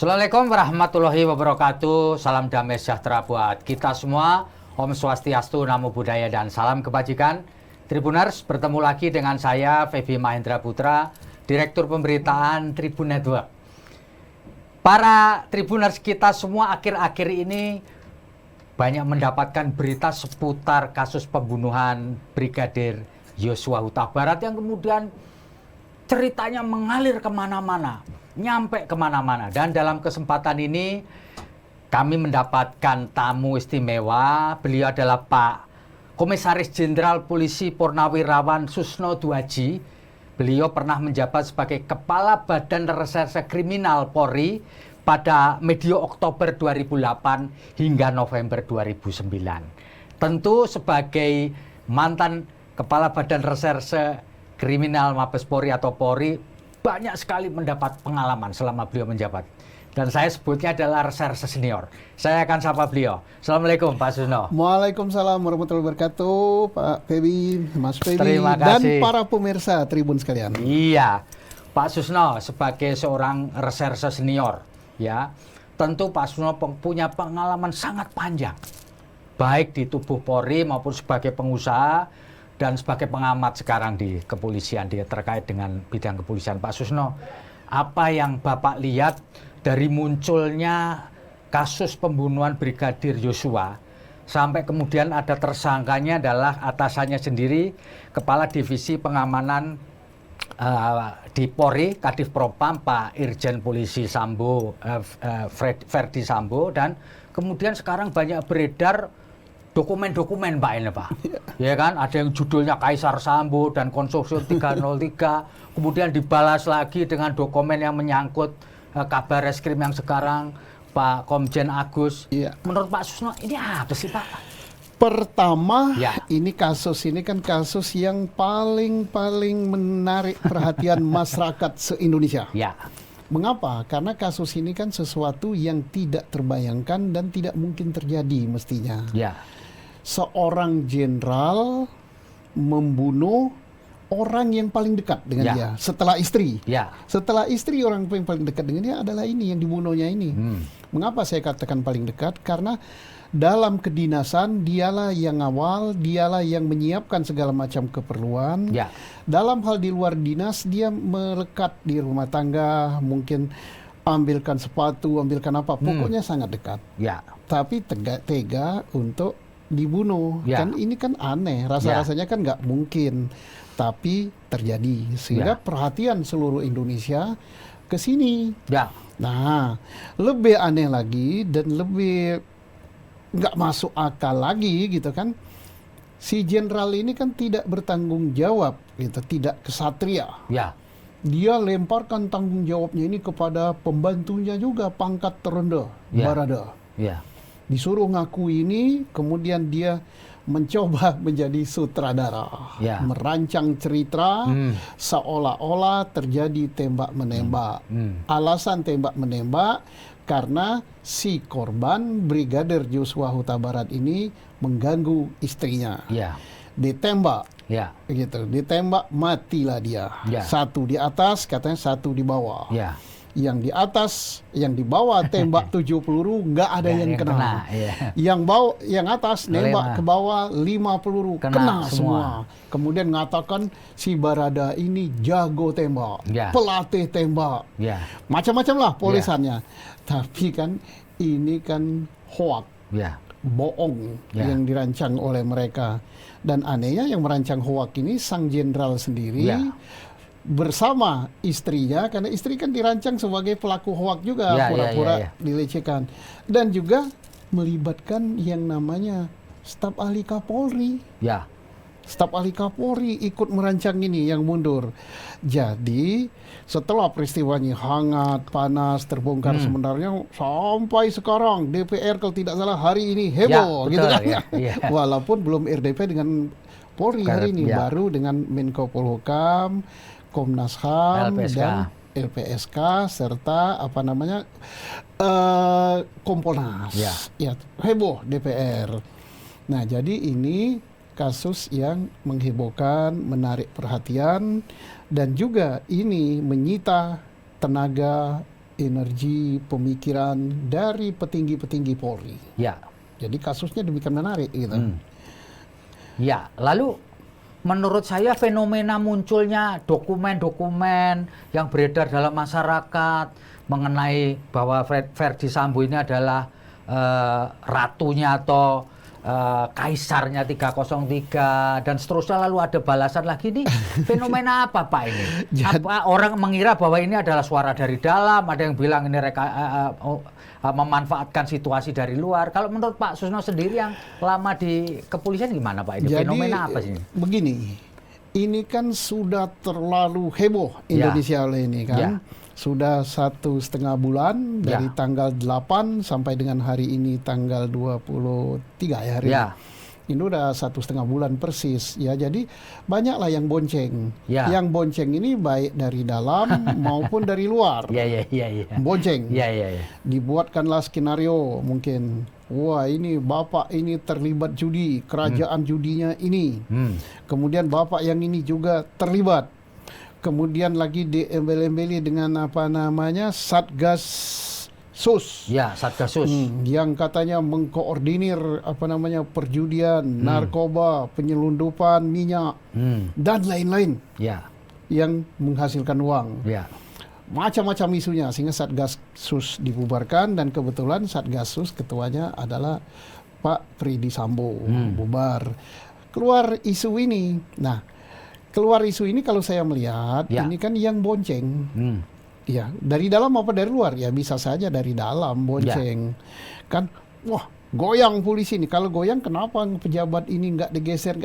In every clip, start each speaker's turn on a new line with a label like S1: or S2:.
S1: Assalamualaikum warahmatullahi wabarakatuh. Salam damai sejahtera buat kita semua. Om Swastiastu, Namo Buddhaya, dan salam kebajikan. Tribuners, bertemu lagi dengan saya, Feby Mahendra Putra, Direktur Pemberitaan Tribun Network. Para Tribuners kita semua akhir-akhir ini banyak mendapatkan berita seputar kasus pembunuhan Brigadir Yosua Huta Barat yang kemudian ceritanya mengalir kemana-mana, nyampe kemana-mana. Dan dalam kesempatan ini kami mendapatkan tamu istimewa. Beliau adalah Pak Komisaris Jenderal Polisi Purnawirawan Susno Duaji. Beliau pernah menjabat sebagai Kepala Badan Reserse Kriminal Polri pada medio Oktober 2008 hingga November 2009. Tentu sebagai mantan Kepala Badan Reserse Kriminal Mabes Polri atau Polri, banyak sekali mendapat pengalaman selama beliau menjabat. Dan saya sebutnya adalah reserse senior. Saya akan sapa beliau. Assalamualaikum Pak Susno.
S2: Waalaikumsalam warahmatullahi wabarakatuh, Pak Feby, Mas Feby,
S1: Terima
S2: dan
S1: kasih.
S2: para pemirsa Tribun sekalian.
S1: Iya, Pak Susno sebagai seorang reserse senior, ya, tentu Pak Susno punya pengalaman sangat panjang, baik di tubuh Polri maupun sebagai pengusaha dan sebagai pengamat sekarang di kepolisian, dia terkait dengan bidang kepolisian. Pak Susno, apa yang Bapak lihat dari munculnya kasus pembunuhan Brigadir Yosua sampai kemudian ada tersangkanya adalah atasannya sendiri, Kepala Divisi Pengamanan di Polri, Kadif Propam, Pak Irjen Polisi Sambo, Verdi Sambo, dan kemudian sekarang banyak beredar dokumen-dokumen Pak ini Pak. Ya kan, ada yang judulnya Kaisar Sambo dan Konsorsium 303, kemudian dibalas lagi dengan dokumen yang menyangkut Kabar Reskrim yang sekarang Pak Komjen Agus.
S2: Iya.
S1: Menurut Pak Susno ini apa sih Pak?
S2: Pertama,
S1: Ya.
S2: ini kan kasus yang paling menarik perhatian masyarakat se-Indonesia.
S1: Ya.
S2: Mengapa? Karena kasus ini kan sesuatu yang tidak terbayangkan dan tidak mungkin terjadi mestinya.
S1: Ya.
S2: Seorang jenderal membunuh orang yang paling dekat dengan
S1: Ya.
S2: dia setelah istri.
S1: Ya.
S2: Setelah istri, orang yang paling dekat dengan dia adalah ini yang dibunuhnya ini. Mengapa saya katakan paling dekat? Karena dalam kedinasan dialah yang awal, dialah yang menyiapkan segala macam keperluan.
S1: Ya.
S2: Dalam hal di luar dinas dia melekat di rumah tangga, mungkin ambilkan sepatu, ambilkan apa, pokoknya sangat dekat.
S1: Ya.
S2: Tapi tega untuk dibunuh.
S1: Ya.
S2: Kan ini kan aneh, rasa-rasanya kan nggak mungkin. Tapi terjadi, sehingga perhatian seluruh Indonesia ke sini.
S1: Ya.
S2: Nah, lebih aneh lagi dan lebih nggak masuk akal lagi gitu kan. Si jenderal ini kan tidak bertanggung jawab, gitu, tidak kesatria.
S1: Ya.
S2: Dia lemparkan tanggung jawabnya ini kepada pembantunya juga, pangkat terendah,
S1: Ya.
S2: Barada.
S1: Ya.
S2: Disuruh ngaku ini, kemudian dia mencoba menjadi sutradara,
S1: Ya.
S2: merancang cerita seolah-olah terjadi tembak-menembak. Alasan tembak-menembak karena si korban Brigadir Yosua Huta Barat ini mengganggu istrinya.
S1: Ya.
S2: Ditembak,
S1: Ya.
S2: gitu, ditembak matilah dia.
S1: Ya.
S2: Satu di atas, katanya satu di bawah.
S1: Ya.
S2: Yang di atas, yang di bawah tembak 7 peluru, nggak ada
S1: Nggak
S2: yang
S1: ada yang
S2: kena.
S1: kena, iya.
S2: Yang atas nembak ke bawah 5 peluru, kena semua. Kemudian mengatakan si Barada ini jago tembak,
S1: Ya.
S2: pelatih tembak,
S1: Ya.
S2: macam-macam lah polisannya. Tapi kan ini kan hoak,
S1: Ya.
S2: bohong
S1: Ya.
S2: yang dirancang oleh mereka. Dan anehnya yang merancang hoak ini sang jenderal sendiri.
S1: Ya.
S2: Bersama istrinya, karena istri kan dirancang sebagai pelaku hoak juga,
S1: Ya,
S2: pura-pura
S1: ya.
S2: dilecehkan, dan juga melibatkan yang namanya staf ahli Kapolri.
S1: Ya.
S2: Staf ahli Kapolri ikut merancang ini yang mundur. Jadi setelah peristiwanya hangat, panas, terbongkar sebenarnya sampai sekarang DPR kalau tidak salah hari ini heboh,
S1: Ya,
S2: gitu
S1: betul,
S2: kan?
S1: ya, ya.
S2: Walaupun belum RDP dengan Polri hari ini,
S1: Ya.
S2: baru dengan Menko Polhukam, Komnas HAM,
S1: LPSK.
S2: dan LPSK serta apa namanya Kompolnas. Ya, heboh DPR. Nah, jadi ini kasus yang menghebohkan, menarik perhatian, dan juga ini menyita tenaga energi, pemikiran dari petinggi-petinggi Polri.
S1: Ya.
S2: Jadi kasusnya demikian menarik gitu.
S1: Ya, lalu menurut saya fenomena munculnya dokumen-dokumen yang beredar dalam masyarakat mengenai bahwa Ferdy Sambo ini adalah ratunya atau kaisarnya 303 dan seterusnya, lalu ada balasan lagi nih. Fenomena apa Pak ini? Apa orang mengira bahwa ini adalah suara dari dalam, ada yang bilang ini memanfaatkan situasi dari luar. Kalau menurut Pak Susno sendiri yang lama di kepolisian gimana Pak ini?
S2: Jadi,
S1: fenomena apa sih?
S2: Begini, ini kan sudah terlalu heboh Indonesia ini kan.
S1: Ya.
S2: Sudah 1,5 bulan dari tanggal 8 sampai dengan hari ini tanggal 23 ya hari ini. Ini udah 1,5 bulan persis ya. Jadi banyaklah yang bonceng. Yang bonceng ini baik dari dalam maupun dari luar. Bonceng. Dibuatkanlah skenario mungkin. Wah, ini bapak ini terlibat judi, kerajaan judinya ini. Kemudian bapak yang ini juga terlibat. Kemudian lagi diembel-embeli dengan apa namanya Satgas Sus.
S1: Ya, Satgas Sus.
S2: Yang katanya mengkoordinir apa namanya perjudian, narkoba, penyelundupan minyak dan lain-lain. Yang menghasilkan uang. Macam-macam isunya sehingga Satgas Sus dibubarkan dan kebetulan Satgas Sus ketuanya adalah Pak Ferdy Sambo bubar. Keluar isu ini. Nah, keluar isu ini kalau saya melihat ini kan yang bonceng. Ya, dari dalam apa dari luar? Ya bisa saja dari dalam bonceng. Kan wah, goyang polisi ini. Kalau goyang kenapa pejabat ini nggak digeser?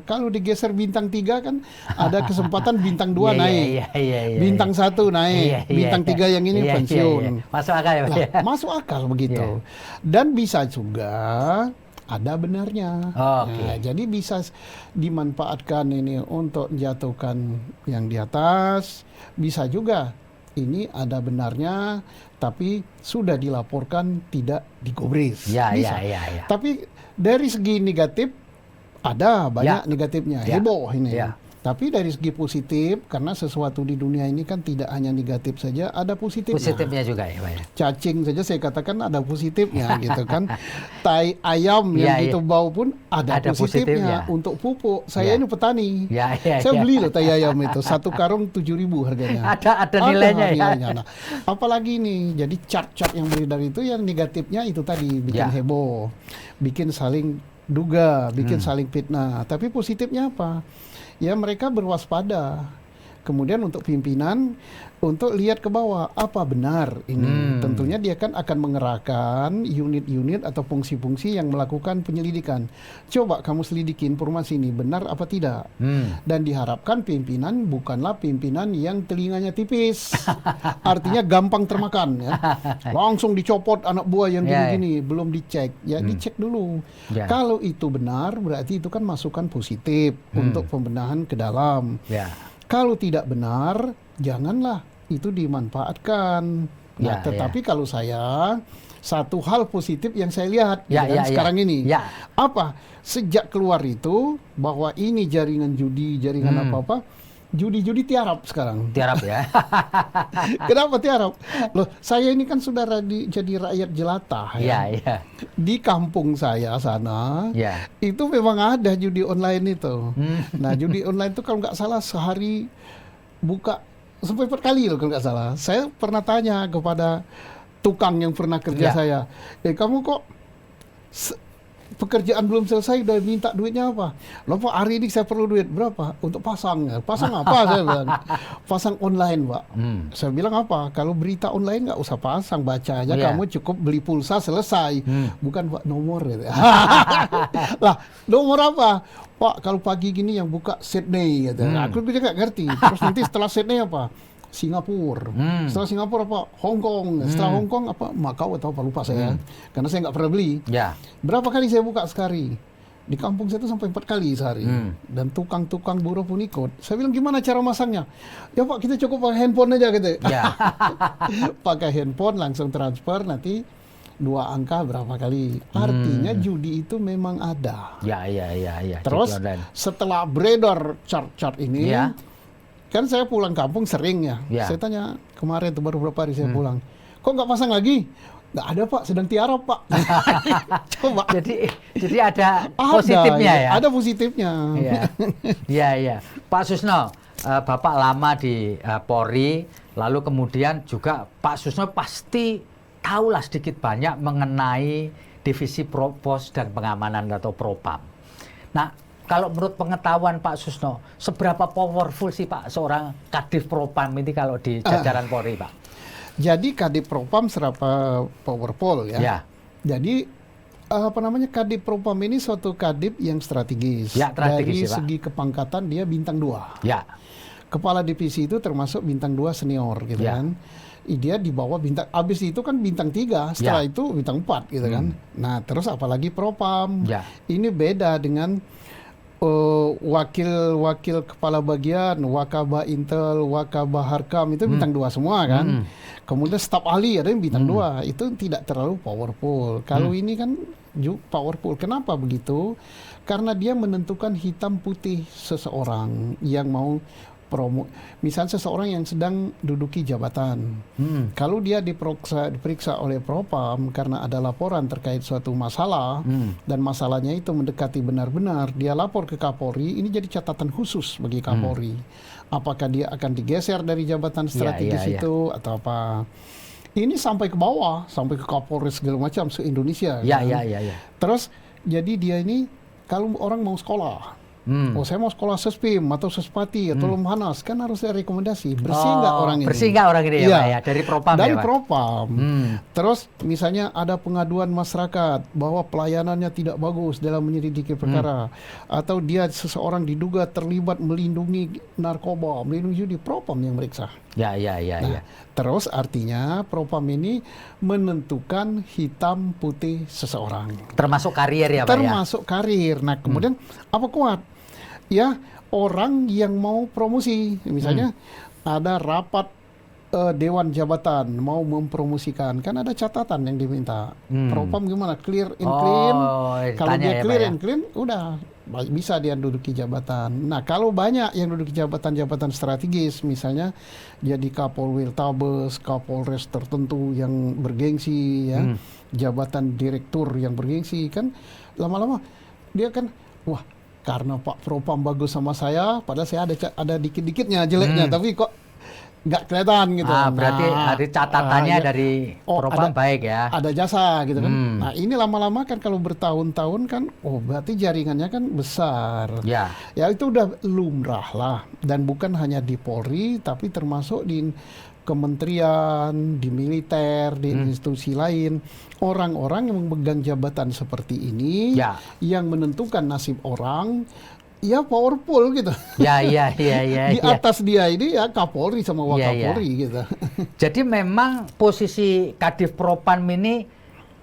S2: Kalau digeser bintang 3 kan ada kesempatan bintang 2 naik. Bintang 1 naik. Bintang 3 yang ini pensiun.
S1: Masuk akal ya, Pak?
S2: Masuk akal begitu. Dan bisa juga ada benarnya. Nah, jadi bisa dimanfaatkan ini untuk menjatuhkan yang di atas. Bisa juga ini ada benarnya, tapi sudah dilaporkan tidak digubris. Bisa. Tapi dari segi negatif ada banyak negatifnya. Heboh ini. Tapi dari segi positif, karena sesuatu di dunia ini kan tidak hanya negatif saja, ada positifnya.
S1: Positifnya juga ya Pak ya.
S2: Cacing saja saya katakan ada positifnya gitu kan. Tai ayam yang gitu bau pun ada positifnya. Untuk pupuk, saya ini petani. Saya beli loh tai ayam itu, 1 karung 7.000 harganya.
S1: Ada nilainya ya.
S2: Nah, apalagi nih, jadi chart-chart yang beredar itu yang negatifnya itu tadi bikin heboh, bikin saling duga, bikin saling fitnah. Tapi positifnya apa? Ya mereka berwaspada. Kemudian untuk pimpinan untuk lihat ke bawah apa benar ini. Tentunya dia kan akan mengerahkan unit-unit atau fungsi-fungsi yang melakukan penyelidikan. Coba kamu selidiki informasi ini benar apa tidak. Dan diharapkan pimpinan bukanlah pimpinan yang telinganya tipis. Artinya gampang termakan ya. Langsung dicopot anak buah yang gini-gini, belum dicek. Ya dicek dulu. Kalau itu benar berarti itu kan masukan positif untuk pembenahan ke dalam. Kalau tidak benar, janganlah itu dimanfaatkan. Nah, tetapi kalau saya, satu hal positif yang saya lihat sekarang ini. Apa? Sejak keluar itu, bahwa ini jaringan judi, jaringan apa-apa, judi-judi tiarap sekarang.
S1: Tiarap ya.
S2: Kenapa tiarap? Loh, saya ini kan sudah jadi rakyat jelata. Di kampung saya sana, itu memang ada judi online itu. Nah, judi online itu kalau nggak salah sehari buka sampai 4 kali loh kalau nggak salah. Saya pernah tanya kepada tukang yang pernah kerja saya, kamu kok pekerjaan belum selesai udah minta duitnya apa? Loh Pak, hari ini saya perlu duit berapa? Untuk pasang. Pasang apa? Saya bilang. Pasang online Pak. Saya bilang apa? Kalau berita online nggak usah pasang, baca aja. Kamu cukup beli pulsa selesai. Bukan Pak nomor gitu. Lah nomor apa? Pak kalau pagi gini yang buka Sydney gitu. Aku juga nggak ngerti. Terus nanti setelah Sydney apa? Singapura. Setelah Singapura apa? Hong Kong. Setelah Hong Kong apa? Macau atau apa lupa saya. Karena saya nggak pernah beli. Berapa kali saya buka sekali? Di kampung saya itu sampai 4 kali sehari. Dan tukang-tukang buruh pun ikut. Saya bilang gimana cara masangnya? Ya Pak kita cukup pakai handphone aja gitu. Pakai handphone langsung transfer nanti 2 angka berapa kali. Artinya judi itu memang ada. Terus setelah beredar chart-chart ini, kan saya pulang kampung sering ya. Saya tanya kemarin tuh baru berapa hari saya pulang. kok nggak pasang lagi? Nggak ada Pak, sedang tiarap Pak. Coba.
S1: Jadi ada positifnya ya.
S2: Ada positifnya.
S1: Iya, iya, iya. Pak Susno, Bapak lama di Polri, lalu kemudian juga Pak Susno pasti tahulah sedikit banyak mengenai divisi Propos dan pengamanan atau Propam. Nah, kalau menurut pengetahuan Pak Susno, seberapa powerful sih Pak seorang Kadif Propam ini kalau di jajaran Polri, Pak?
S2: Jadi Kadif Propam serapa powerful ya.
S1: Ya.
S2: Jadi Kadif Propam ini suatu kadif yang strategis.
S1: Ya, strategis
S2: Dari
S1: ya, Pak.
S2: segi kepangkatan dia bintang 2.
S1: Ya.
S2: Kepala divisi itu termasuk bintang 2 senior gitu
S1: Ya.
S2: kan. Dia di bawah bintang, abis itu kan bintang 3, setelah itu bintang 4 gitu kan. Nah terus apalagi Propam.
S1: Ya.
S2: Ini beda dengan wakil kepala bagian, Wakabah Intel, Wakabah Harkam itu bintang 2 semua kan. Kemudian staf ahli ada yang bintang 2, itu tidak terlalu powerful. Kalau ini kan powerful. Kenapa begitu? Karena dia menentukan hitam putih seseorang yang mau promo. Misalnya seseorang yang sedang duduki jabatan. Kalau dia diperiksa oleh Propam karena ada laporan terkait suatu masalah dan masalahnya itu mendekati benar-benar, dia lapor ke Kapolri, ini jadi catatan khusus bagi Kapolri. Apakah dia akan digeser dari jabatan strategis itu atau apa? Ini sampai ke bawah, sampai ke Kapolres segala macam se-Indonesia.
S1: Ya.
S2: Terus jadi dia ini kalau orang mau sekolah, oh saya mau sekolah Sespim atau Sespati atau Lemhanas, kan harus ada rekomendasi. Bersih nggak orang ini?
S1: Bersih nggak orang ini ya, Pak ya? Dari Propam
S2: Dari
S1: ya, Pak?
S2: Propam. Terus misalnya ada pengaduan masyarakat bahwa pelayanannya tidak bagus dalam menyelidiki perkara, atau dia seseorang diduga terlibat melindungi narkoba, melindungi judi, Propam yang meriksa.
S1: Ya.
S2: Terus artinya Propam ini menentukan hitam putih seseorang.
S1: Termasuk karier ya, Pak ya?
S2: Termasuk karir. Nah kemudian apa kuat? Ya orang yang mau promosi, misalnya ada rapat dewan jabatan mau mempromosikan, kan ada catatan yang diminta. Propam gimana? Clear and clean. Kalau dia clear and clean, udah bisa dia duduki jabatan. Nah kalau banyak yang duduki jabatan-jabatan strategis, misalnya jadi Kapolwil Tabes, Kapolres tertentu yang bergengsi, ya, jabatan direktur yang bergengsi, kan lama-lama dia kan, wah karena Pak Propam bagus sama saya, padahal saya ada dikit-dikitnya jeleknya, tapi kok nggak kelihatan gitu.
S1: Berarti ada catatannya dari Propam baik ya.
S2: Ada jasa gitu kan. Nah ini lama-lama kan kalau bertahun-tahun kan, berarti jaringannya kan besar. Ya itu udah lumrah lah. Dan bukan hanya di Polri, tapi termasuk di kementerian, di militer, di institusi lain. Orang-orang yang memegang jabatan seperti ini, yang menentukan nasib orang, ya powerful gitu. Di atas dia ini ya Kapolri sama Wakapolri gitu.
S1: Jadi memang posisi Kadif Propam ini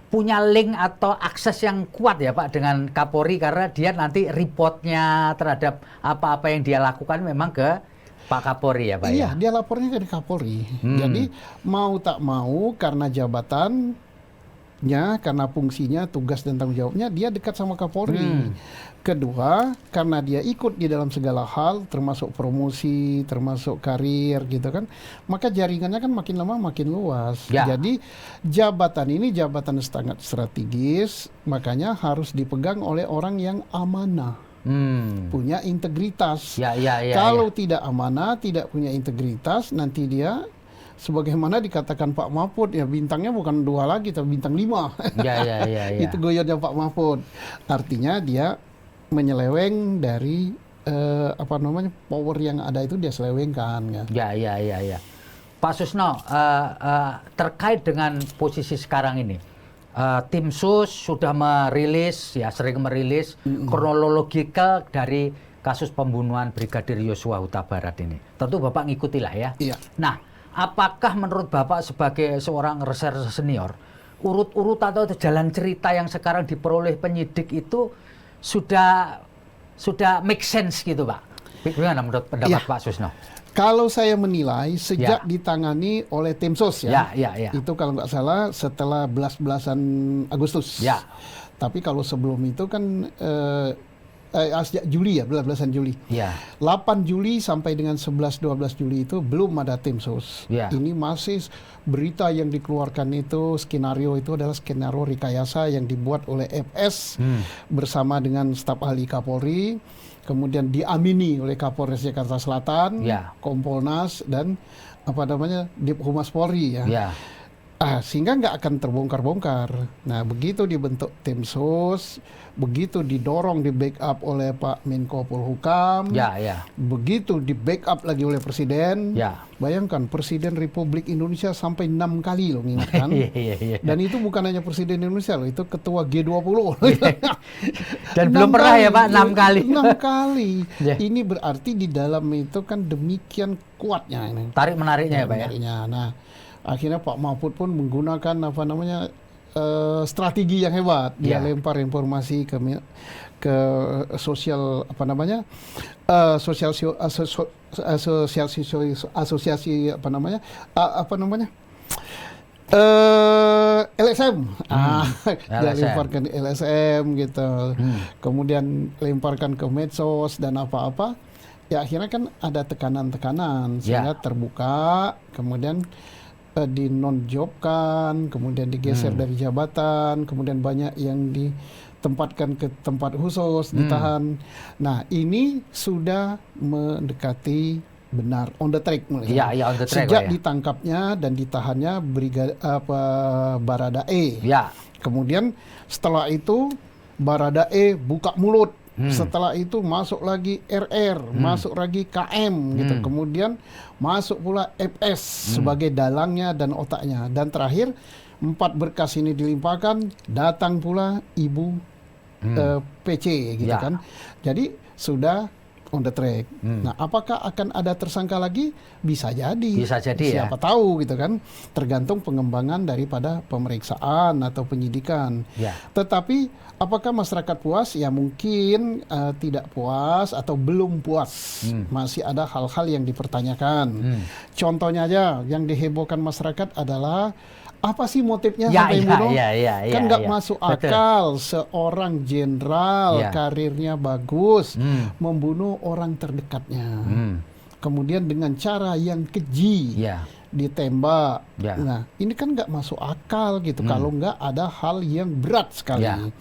S1: punya link atau akses yang kuat ya Pak dengan Kapolri, karena dia nanti reportnya terhadap apa-apa yang dia lakukan memang ke Pak Kapolri ya Pak ya?
S2: Iya, dia lapornya ke Kapolri. Jadi mau tak mau karena jabatannya, karena fungsinya, tugas dan tanggung jawabnya, dia dekat sama Kapolri. Kedua, karena dia ikut di dalam segala hal, termasuk promosi, termasuk karir gitu kan, maka jaringannya kan makin lama makin luas. Jadi jabatan ini jabatan sangat strategis, makanya harus dipegang oleh orang yang amanah. Punya integritas. Kalau tidak amanah, tidak punya integritas, nanti dia sebagaimana dikatakan Pak Mahfud, ya bintangnya bukan 2 lagi, tapi bintang 5. Itu goyotnya Pak Mahfud. Artinya dia menyeleweng dari power yang ada itu dia selewengkan.
S1: Ya. Pak Susno, terkait dengan posisi sekarang ini, tim sus sudah merilis, ya sering merilis kronologikal dari kasus pembunuhan Brigadir Yosua Huta Barat ini. Tentu Bapak ngikutilah ya. Nah, apakah menurut Bapak sebagai seorang reserse senior, urut-urut atau jalan cerita yang sekarang diperoleh penyidik itu sudah make sense gitu Pak? Bagaimana menurut pendapat Pak Susno?
S2: Kalau saya menilai sejak ditangani oleh tim sus itu kalau nggak salah setelah belas-belasan Agustus. Tapi kalau sebelum itu kan sejak Juli ya, 12 Juli.
S1: Ya.
S2: 8 Juli sampai dengan 11-12 Juli itu belum ada tim sus.
S1: Ya.
S2: Ini masih berita yang dikeluarkan itu, skenario itu adalah skenario rekayasa yang dibuat oleh FS bersama dengan staf ahli Kapolri, kemudian diamini oleh Kapolres Jakarta Selatan,
S1: Ya.
S2: Kompolnas dan Dip Humas Polri ya.
S1: Ya.
S2: Sehingga nggak akan terbongkar-bongkar. Nah, begitu dibentuk tim sus, begitu didorong, di backup oleh Pak Menko Polhukam,
S1: Ya.
S2: begitu di backup lagi oleh Presiden.
S1: Ya.
S2: Bayangkan Presiden Republik Indonesia sampai 6 kali loh mengingatkan.
S1: Iya.
S2: Dan itu bukan hanya Presiden Indonesia loh, itu Ketua G20.
S1: Dan belum pernah ya Pak 6 kali.
S2: 6 kali.
S1: Ya.
S2: Ini berarti di dalam itu kan demikian kuatnya ini.
S1: Tarik menariknya ya Pak ya.
S2: Menariknya. Nah, akhirnya Pak Mahfud pun menggunakan strategi yang hebat. Dia
S1: Ya.
S2: lempar informasi ke sosial asosiasi LSM. Dia
S1: LSM.
S2: lemparkan di LSM gitu. Kemudian lemparkan ke medsos dan apa-apa. Ya akhirnya kan ada tekanan-tekanan sehingga terbuka, kemudian dinonjobkan, kemudian digeser dari jabatan, kemudian banyak yang ditempatkan ke tempat khusus, ditahan. Nah, ini sudah mendekati benar on the track mulai.
S1: Iya, on the track.
S2: Sejak
S1: Pak, ya.
S2: ditangkapnya dan ditahannya Baradae.
S1: Ya.
S2: Kemudian setelah itu Baradae buka mulut. Setelah itu masuk lagi RR, masuk lagi KM gitu. Kemudian masuk pula FS sebagai dalangnya dan otaknya. Dan terakhir 4 berkas ini dilimpahkan, datang pula Ibu PC gitu
S1: Ya.
S2: kan. Jadi sudah on the track. Nah, apakah akan ada tersangka lagi? Bisa jadi.
S1: Bisa jadi
S2: Siapa tahu gitu kan. Tergantung pengembangan daripada pemeriksaan atau penyidikan.
S1: Ya.
S2: Tetapi apakah masyarakat puas? Ya mungkin tidak puas atau belum puas. Masih ada hal-hal yang dipertanyakan. Contohnya aja yang dihebohkan masyarakat adalah apa sih motifnya sampai bunuh? Kan nggak masuk akal seorang jenderal karirnya bagus membunuh orang terdekatnya. Kemudian dengan cara yang keji. Ditembak. Nah, ini kan nggak masuk akal gitu kalau nggak ada hal yang berat sekali.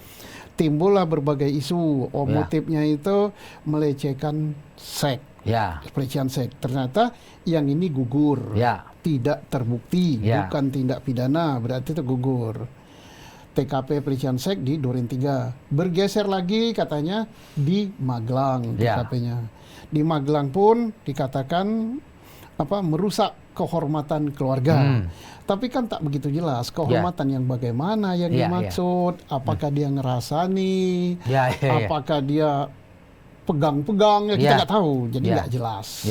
S2: Timbullah berbagai isu. Motifnya itu melecehkan seks. Pelecehan seks. Ternyata yang ini gugur. Tidak terbukti, bukan tindak pidana, berarti itu gugur. TKP pelecehan seks di Duren 3. Bergeser lagi katanya di Magelang TKP-nya. Di Magelang pun dikatakan merusak kehormatan keluarga. Tapi kan tak begitu jelas kehormatan yang bagaimana yang dimaksud, apakah dia ngerasani, apakah dia pegang-pegang, kita nggak tahu, jadi nggak jelas.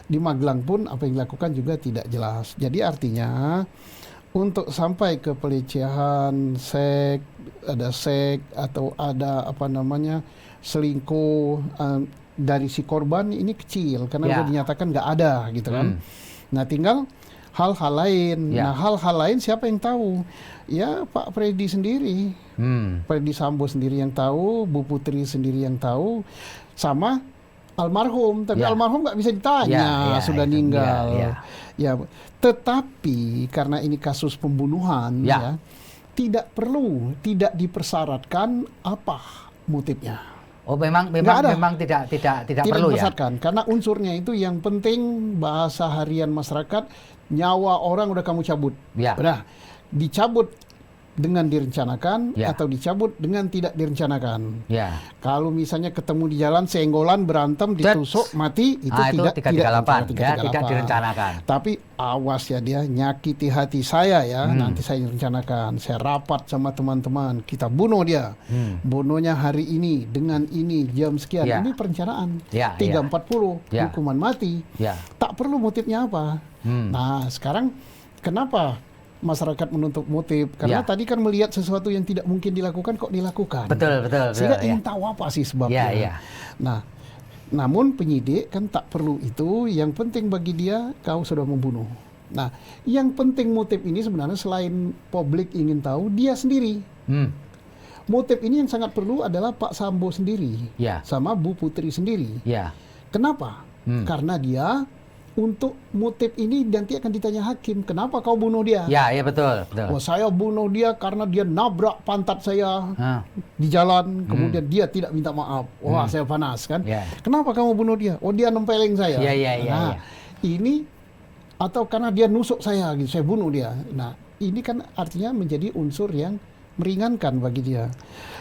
S2: Di Magelang pun apa yang dilakukan juga tidak jelas. Jadi artinya untuk sampai ke pelecehan seks, ada seks atau ada selingkuh dari si korban ini kecil karena sudah dinyatakan nggak ada gitu kan. Nah, tinggal hal-hal lain. Nah, hal-hal lain siapa yang tahu? Ya Pak Freddy sendiri. Freddy Sambo sendiri yang tahu, Bu Putri sendiri yang tahu, sama almarhum. Tapi almarhum nggak bisa ditanya, sudah meninggal. Ya, tetapi karena ini kasus pembunuhan, tidak dipersyaratkan apa motifnya.
S1: Oh, memang tidak perlu ya.
S2: Karena unsurnya itu yang penting bahasa harian masyarakat, nyawa orang udah kamu cabut. Udah dicabut dengan direncanakan atau dicabut dengan tidak direncanakan. Kalau misalnya ketemu di jalan senggolan, berantem, ditusuk, mati, itu tidak
S1: 338 tidak direncanakan.
S2: Tapi awas ya, dia nyakiti hati saya ya, nanti saya rencanakan. Saya rapat sama teman-teman, kita bunuh dia. Bunuhnya hari ini dengan ini jam sekian. Ini perencanaan. 340 hukuman mati. Tak perlu motifnya apa. Nah, sekarang kenapa masyarakat menuntut motif? Karena tadi kan melihat sesuatu yang tidak mungkin dilakukan kok dilakukan.
S1: Betul.
S2: Sehingga ingin tahu apa sih sebabnya. Nah, namun penyidik kan tak perlu itu. Yang penting bagi dia kau sudah membunuh. Nah, yang penting motif ini sebenarnya selain publik ingin tahu, dia sendiri. motif ini yang sangat perlu adalah Pak Sambo sendiri
S1: Ya.
S2: sama Bu Putri sendiri.
S1: Ya.
S2: Kenapa? Karena dia untuk motif ini nanti akan ditanya hakim, kenapa kau bunuh dia?
S1: Ya, ya betul, betul.
S2: Oh, saya bunuh dia karena dia nabrak pantat saya
S1: Ah,
S2: di jalan, kemudian dia tidak minta maaf. Wah, saya panas kan?
S1: Ya.
S2: Kenapa kamu bunuh dia? Oh, dia nempeleng saya.
S1: Ya, ya, ya,
S2: Nah,
S1: ya.
S2: ini atau karena dia nusuk saya gitu, saya bunuh dia. Nah, ini kan artinya menjadi unsur yang meringankan bagi dia.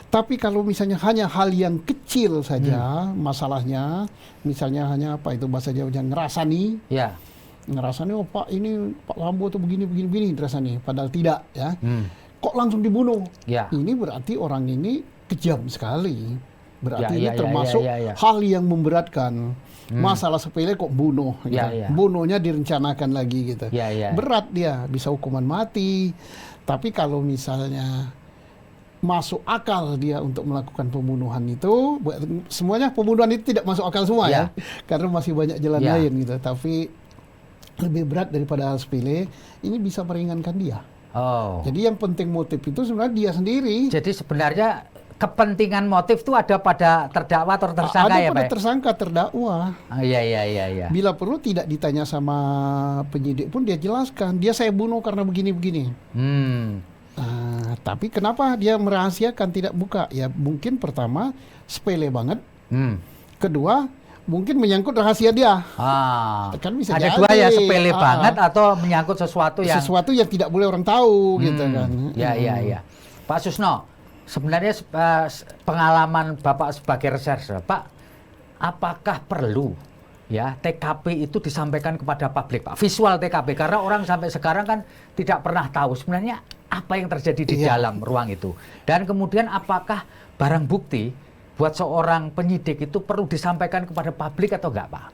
S2: Tapi kalau misalnya hanya hal yang kecil saja masalahnya, misalnya hanya apa itu bahasa Jawanya ngerasani,
S1: Ya.
S2: oh Pak ini Pak Sambo tuh begini dirasani, padahal tidak ya. Kok langsung dibunuh?
S1: Ya.
S2: Ini berarti orang ini kejam sekali. Berarti ini
S1: Ya, ya, ya,
S2: termasuk
S1: ya, ya, ya.
S2: hal yang memberatkan. Masalah sepele kok bunuh gitu.
S1: Ya, ya.
S2: Bunuhnya direncanakan lagi gitu.
S1: Ya, ya.
S2: Berat dia, bisa hukuman mati. Tapi kalau misalnya masuk akal dia untuk melakukan pembunuhan itu, semuanya pembunuhan itu tidak masuk akal semua ya. Karena masih banyak jalan
S1: Ya.
S2: lain gitu. Tapi lebih berat daripada hal sepele, ini bisa meringankan dia.
S1: Oh.
S2: Jadi yang penting motif itu sebenarnya dia sendiri.
S1: Jadi sebenarnya kepentingan motif itu ada pada terdakwa atau tersangka
S2: Ada
S1: ya,
S2: pada
S1: Pak?
S2: tersangka terdakwa.
S1: Iya, iya, iya, iya.
S2: Bila perlu tidak ditanya sama penyidik pun dia jelaskan, dia saya bunuh karena begini-begini. Nah, tapi kenapa dia merahasiakan tidak buka? Ya mungkin pertama sepele banget. Kedua mungkin menyangkut rahasia dia. Kan bisa
S1: ada
S2: jadi.
S1: dua ya, sepele banget atau menyangkut sesuatu yang
S2: tidak boleh orang tahu gitu kan.
S1: Ya, ya, ya. Pak Susno, sebenarnya pengalaman Bapak sebagai reserse, Pak, apakah perlu ya TKP itu disampaikan kepada publik, Pak? Visual TKP, karena orang sampai sekarang kan tidak pernah tahu sebenarnya apa yang terjadi di dalam ruang itu. Dan kemudian apakah barang bukti buat seorang penyidik itu perlu disampaikan kepada publik atau enggak, Pak?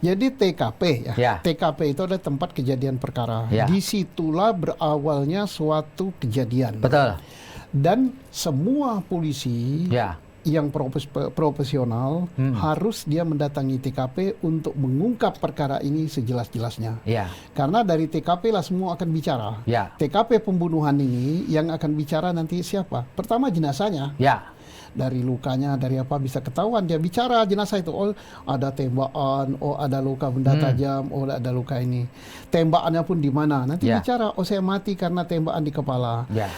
S2: Jadi TKP
S1: Ya.
S2: TKP itu adalah tempat kejadian perkara.
S1: Ya.
S2: Disitulah berawalnya suatu kejadian.
S1: Betul.
S2: Dan semua polisi
S1: Ya.
S2: yang profesional harus dia mendatangi TKP untuk mengungkap perkara ini sejelas-jelasnya.
S1: Ya.
S2: Karena dari TKP lah semua akan bicara.
S1: Ya.
S2: TKP pembunuhan ini yang akan bicara nanti siapa? Pertama jenazahnya.
S1: Ya.
S2: Dari lukanya, dari apa bisa ketahuan dia bicara jenazah itu. Oh ada tembakan, oh ada luka benda tajam, oh ada luka ini. Tembakannya pun di mana? Nanti bicara, oh saya mati karena tembakan di kepala.
S1: Ya.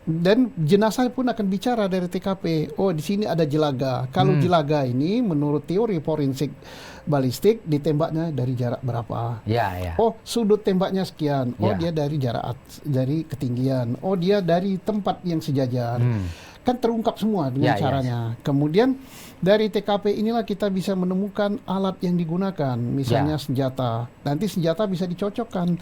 S2: Dan jenazah pun akan bicara dari TKP. Oh di sini ada jelaga. Kalau jelaga ini menurut teori forensik balistik ditembaknya dari jarak berapa?
S1: Ya, ya.
S2: Oh sudut tembaknya sekian. Oh dia dari dari ketinggian. Oh dia dari tempat yang sejajar. Kan terungkap semua dengan caranya. Kemudian dari TKP inilah kita bisa menemukan alat yang digunakan, misalnya senjata. Nanti senjata bisa dicocokkan.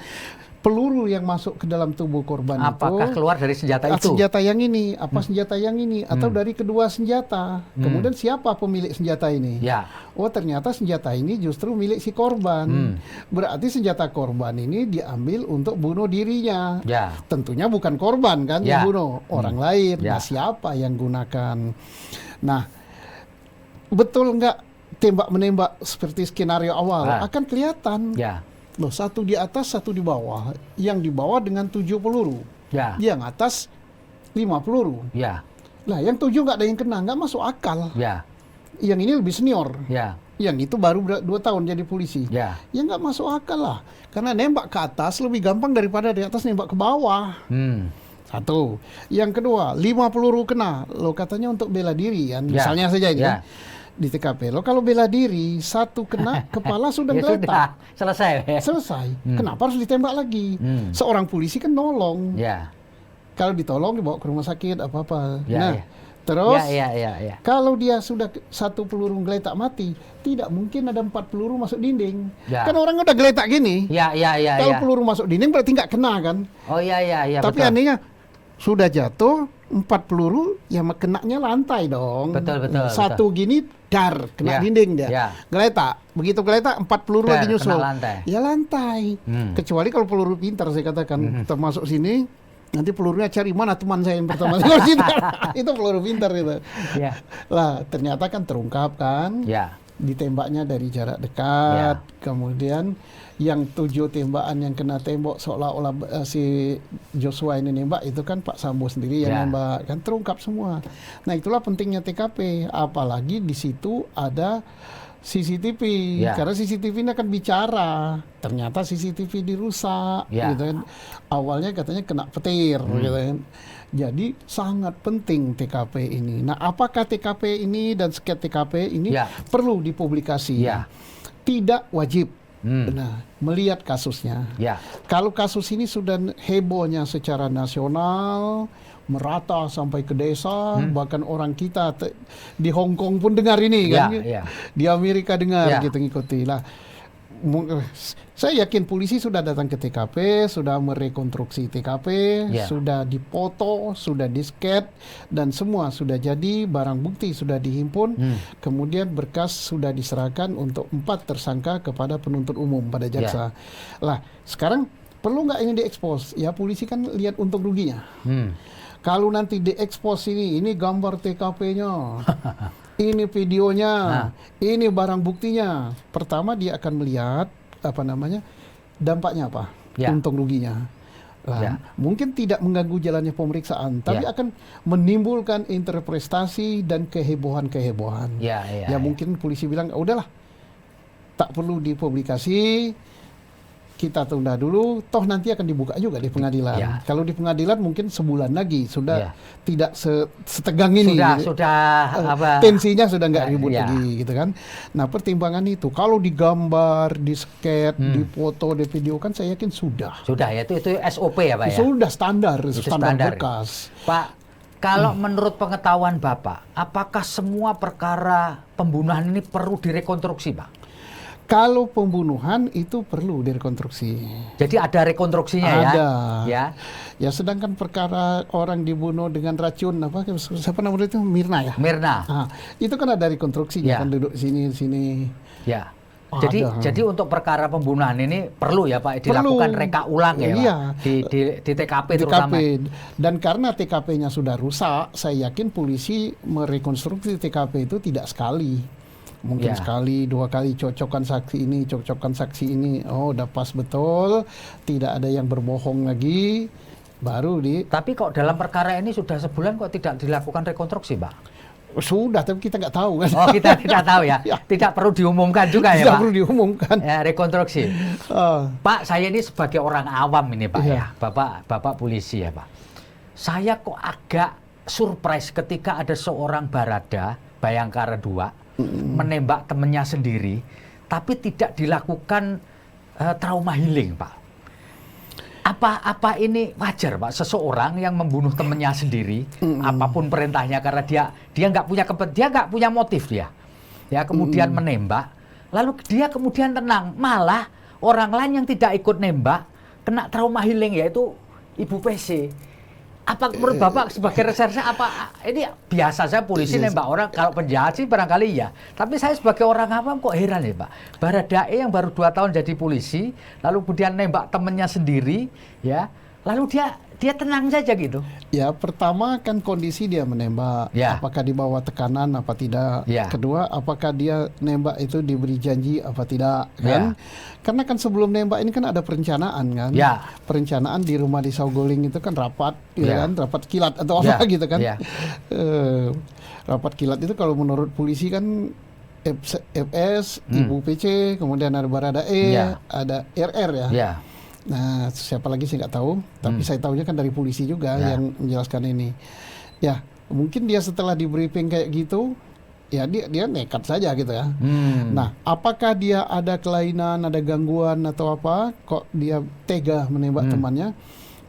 S2: Peluru yang masuk ke dalam tubuh korban
S1: apakah
S2: itu
S1: keluar dari senjata itu?
S2: Senjata yang ini, senjata yang ini, atau dari kedua senjata. Kemudian siapa pemilik senjata ini?
S1: Ya.
S2: Oh ternyata senjata ini justru milik si korban. Berarti senjata korban ini diambil untuk bunuh dirinya.
S1: Ya.
S2: Tentunya bukan korban kan yang bunuh, orang lain.
S1: Ya.
S2: Nah siapa yang gunakan? Nah betul nggak tembak-menembak seperti skenario awal? Akan kelihatan.
S1: Ya.
S2: Loh, satu di atas, satu di bawah. Yang di bawah dengan 7 peluru.
S1: Ya.
S2: Yang atas 5 peluru.
S1: Ya.
S2: Lah, yang 7 nggak ada yang kena, nggak masuk akal.
S1: Ya.
S2: Yang ini lebih senior.
S1: Ya.
S2: Yang itu baru 2 tahun jadi polisi.
S1: Ya.
S2: Ya nggak masuk akal lah. Karena nembak ke atas lebih gampang daripada di atas nembak ke bawah. Satu. Yang kedua, 5 peluru kena. Lo katanya untuk bela diri kan. Misalnya saja ini kan. Di TKP. Lo kalau bela diri, 1 kena kepala sudah geletak. Selesai. Kenapa harus ditembak lagi? Seorang polisi kan nolong.
S1: Ya.
S2: Kalau ditolong dibawa ke rumah sakit apa-apa.
S1: Ya,
S2: nah,
S1: ya.
S2: terus
S1: Ya.
S2: kalau dia sudah 1 peluru geletak mati, tidak mungkin ada 4 peluru masuk dinding.
S1: Ya.
S2: Kan orang udah geletak gini.
S1: Ya.
S2: Kalau peluru masuk dinding berarti nggak kena kan?
S1: Oh iya.
S2: Tapi
S1: betul.
S2: anehnya sudah jatuh 4 peluru, ya kenaknya lantai dong.
S1: Betul.
S2: Satu gini dar kena dinding dia.
S1: Ya.
S2: Geletak. Begitu geletak 4 peluru lagi nyusul.
S1: Kena lantai.
S2: Ya lantai. Kecuali kalau peluru pintar saya katakan termasuk sini, nanti pelurunya cari mana teman saya yang pertama. Itu peluru pintar itu.
S1: Ya.
S2: Lah ternyata kan terungkap kan.
S1: Ya.
S2: ditembaknya dari jarak dekat, kemudian yang 7 tembakan yang kena tembok seolah-olah si Joshua ini nembak itu kan Pak Sambo sendiri yang nembak, kan terungkap semua. Nah itulah pentingnya TKP, apalagi di situ ada CCTV, karena CCTV ini akan bicara, ternyata CCTV dirusak, gitu kan. Awalnya katanya kena petir, gitu kan. Jadi sangat penting TKP ini. Nah, apakah TKP ini dan sket TKP ini perlu dipublikasi? Tidak wajib. Nah, melihat kasusnya. Kalau kasus ini sudah hebohnya secara nasional, merata sampai ke desa, bahkan orang kita di Hong Kong pun dengar ini kan, di Amerika dengar gitu ngikuti lah. Saya yakin polisi sudah datang ke TKP, sudah merekonstruksi TKP, sudah dipoto, sudah disket, dan semua sudah jadi, barang bukti sudah dihimpun, kemudian berkas sudah diserahkan untuk 4 tersangka kepada penuntut umum pada jaksa. Lah, sekarang perlu nggak ini diekspos? Ya polisi kan lihat untung ruginya. Kalau nanti diekspos ini gambar TKP-nya. Ini videonya, ini barang buktinya. Pertama dia akan melihat dampaknya apa, untung ruginya. Mungkin tidak mengganggu jalannya pemeriksaan, tapi akan menimbulkan interpretasi dan kehebohan-kehebohan. Mungkin polisi bilang, udahlah, tak perlu dipublikasi. Kita tunda dulu, toh nanti akan dibuka juga di pengadilan. Kalau di pengadilan mungkin sebulan lagi sudah tidak setegang ini. Tensinya sudah nggak ribut lagi, gitu kan. Nah, pertimbangan itu kalau digambar, disket, dipoto, di video kan saya yakin sudah.
S1: Sudah ya, itu SOP ya Pak ya?
S2: Sudah standar berkas.
S1: Pak, kalau menurut pengetahuan Bapak, apakah semua perkara pembunuhan ini perlu direkonstruksi Pak?
S2: Kalau pembunuhan itu perlu direkonstruksi.
S1: Jadi ada rekonstruksinya
S2: ada.
S1: Ya,
S2: sedangkan perkara orang dibunuh dengan racun siapa namanya itu Mirna ya?
S1: Mirna.
S2: Itu kan ada rekonstruksinya, kan duduk sini.
S1: Ya. Jadi untuk perkara pembunuhan ini perlu ya Pak dilakukan reka ulang ya Pak? Di TKP terutama.
S2: Dan karena TKP-nya sudah rusak, saya yakin polisi merekonstruksi TKP itu tidak sekali. Mungkin sekali, 2 kali cocokkan saksi ini, oh udah pas betul, tidak ada yang berbohong lagi, baru
S1: Tapi kok dalam perkara ini sudah sebulan kok tidak dilakukan rekonstruksi, Pak?
S2: Sudah, tapi kita nggak tahu kan.
S1: Oh, kita tidak tahu ya? Tidak perlu diumumkan juga ya Pak?
S2: Tidak perlu diumumkan.
S1: Ya, rekonstruksi. Pak, saya ini sebagai orang awam ini Pak ya, Bapak polisi ya Pak. Saya kok agak surprise ketika ada seorang Barada, Bayangkara 2, menembak temannya sendiri, tapi tidak dilakukan trauma healing, Pak. Apa ini wajar, Pak? Seseorang yang membunuh temannya sendiri, apapun perintahnya, karena dia nggak punya motif dia kemudian menembak, lalu dia kemudian tenang, malah orang lain yang tidak ikut nembak kena trauma healing, yaitu Ibu PC. Apa menurut Bapak sebagai reserse ini biasa saya polisi nembak orang, kalau penjahat sih barangkali ya. Tapi saya sebagai orang awam kok heran ya Pak. Baradae yang baru 2 tahun jadi polisi, lalu kemudian nembak temennya sendiri, ya. Lalu dia tenang saja gitu.
S2: Ya, pertama kan kondisi dia menembak, apakah di bawah tekanan apa tidak. Kedua, apakah dia nembak itu diberi janji apa tidak, kan? Karena kan sebelum nembak ini kan ada perencanaan kan. Perencanaan di rumah di Saguling itu kan rapat, kan? Rapat kilat atau apa gitu kan. Rapat kilat itu kalau menurut polisi kan FS, Ibu PC, kemudian ada Baradae, ada RR ya. Nah, siapa lagi saya nggak tahu, tapi saya tahunya kan dari polisi juga yang menjelaskan ini. Ya, mungkin dia setelah di briefing kayak gitu, ya dia nekat saja gitu ya. Nah, apakah dia ada kelainan, ada gangguan atau apa, kok dia tega menembak temannya?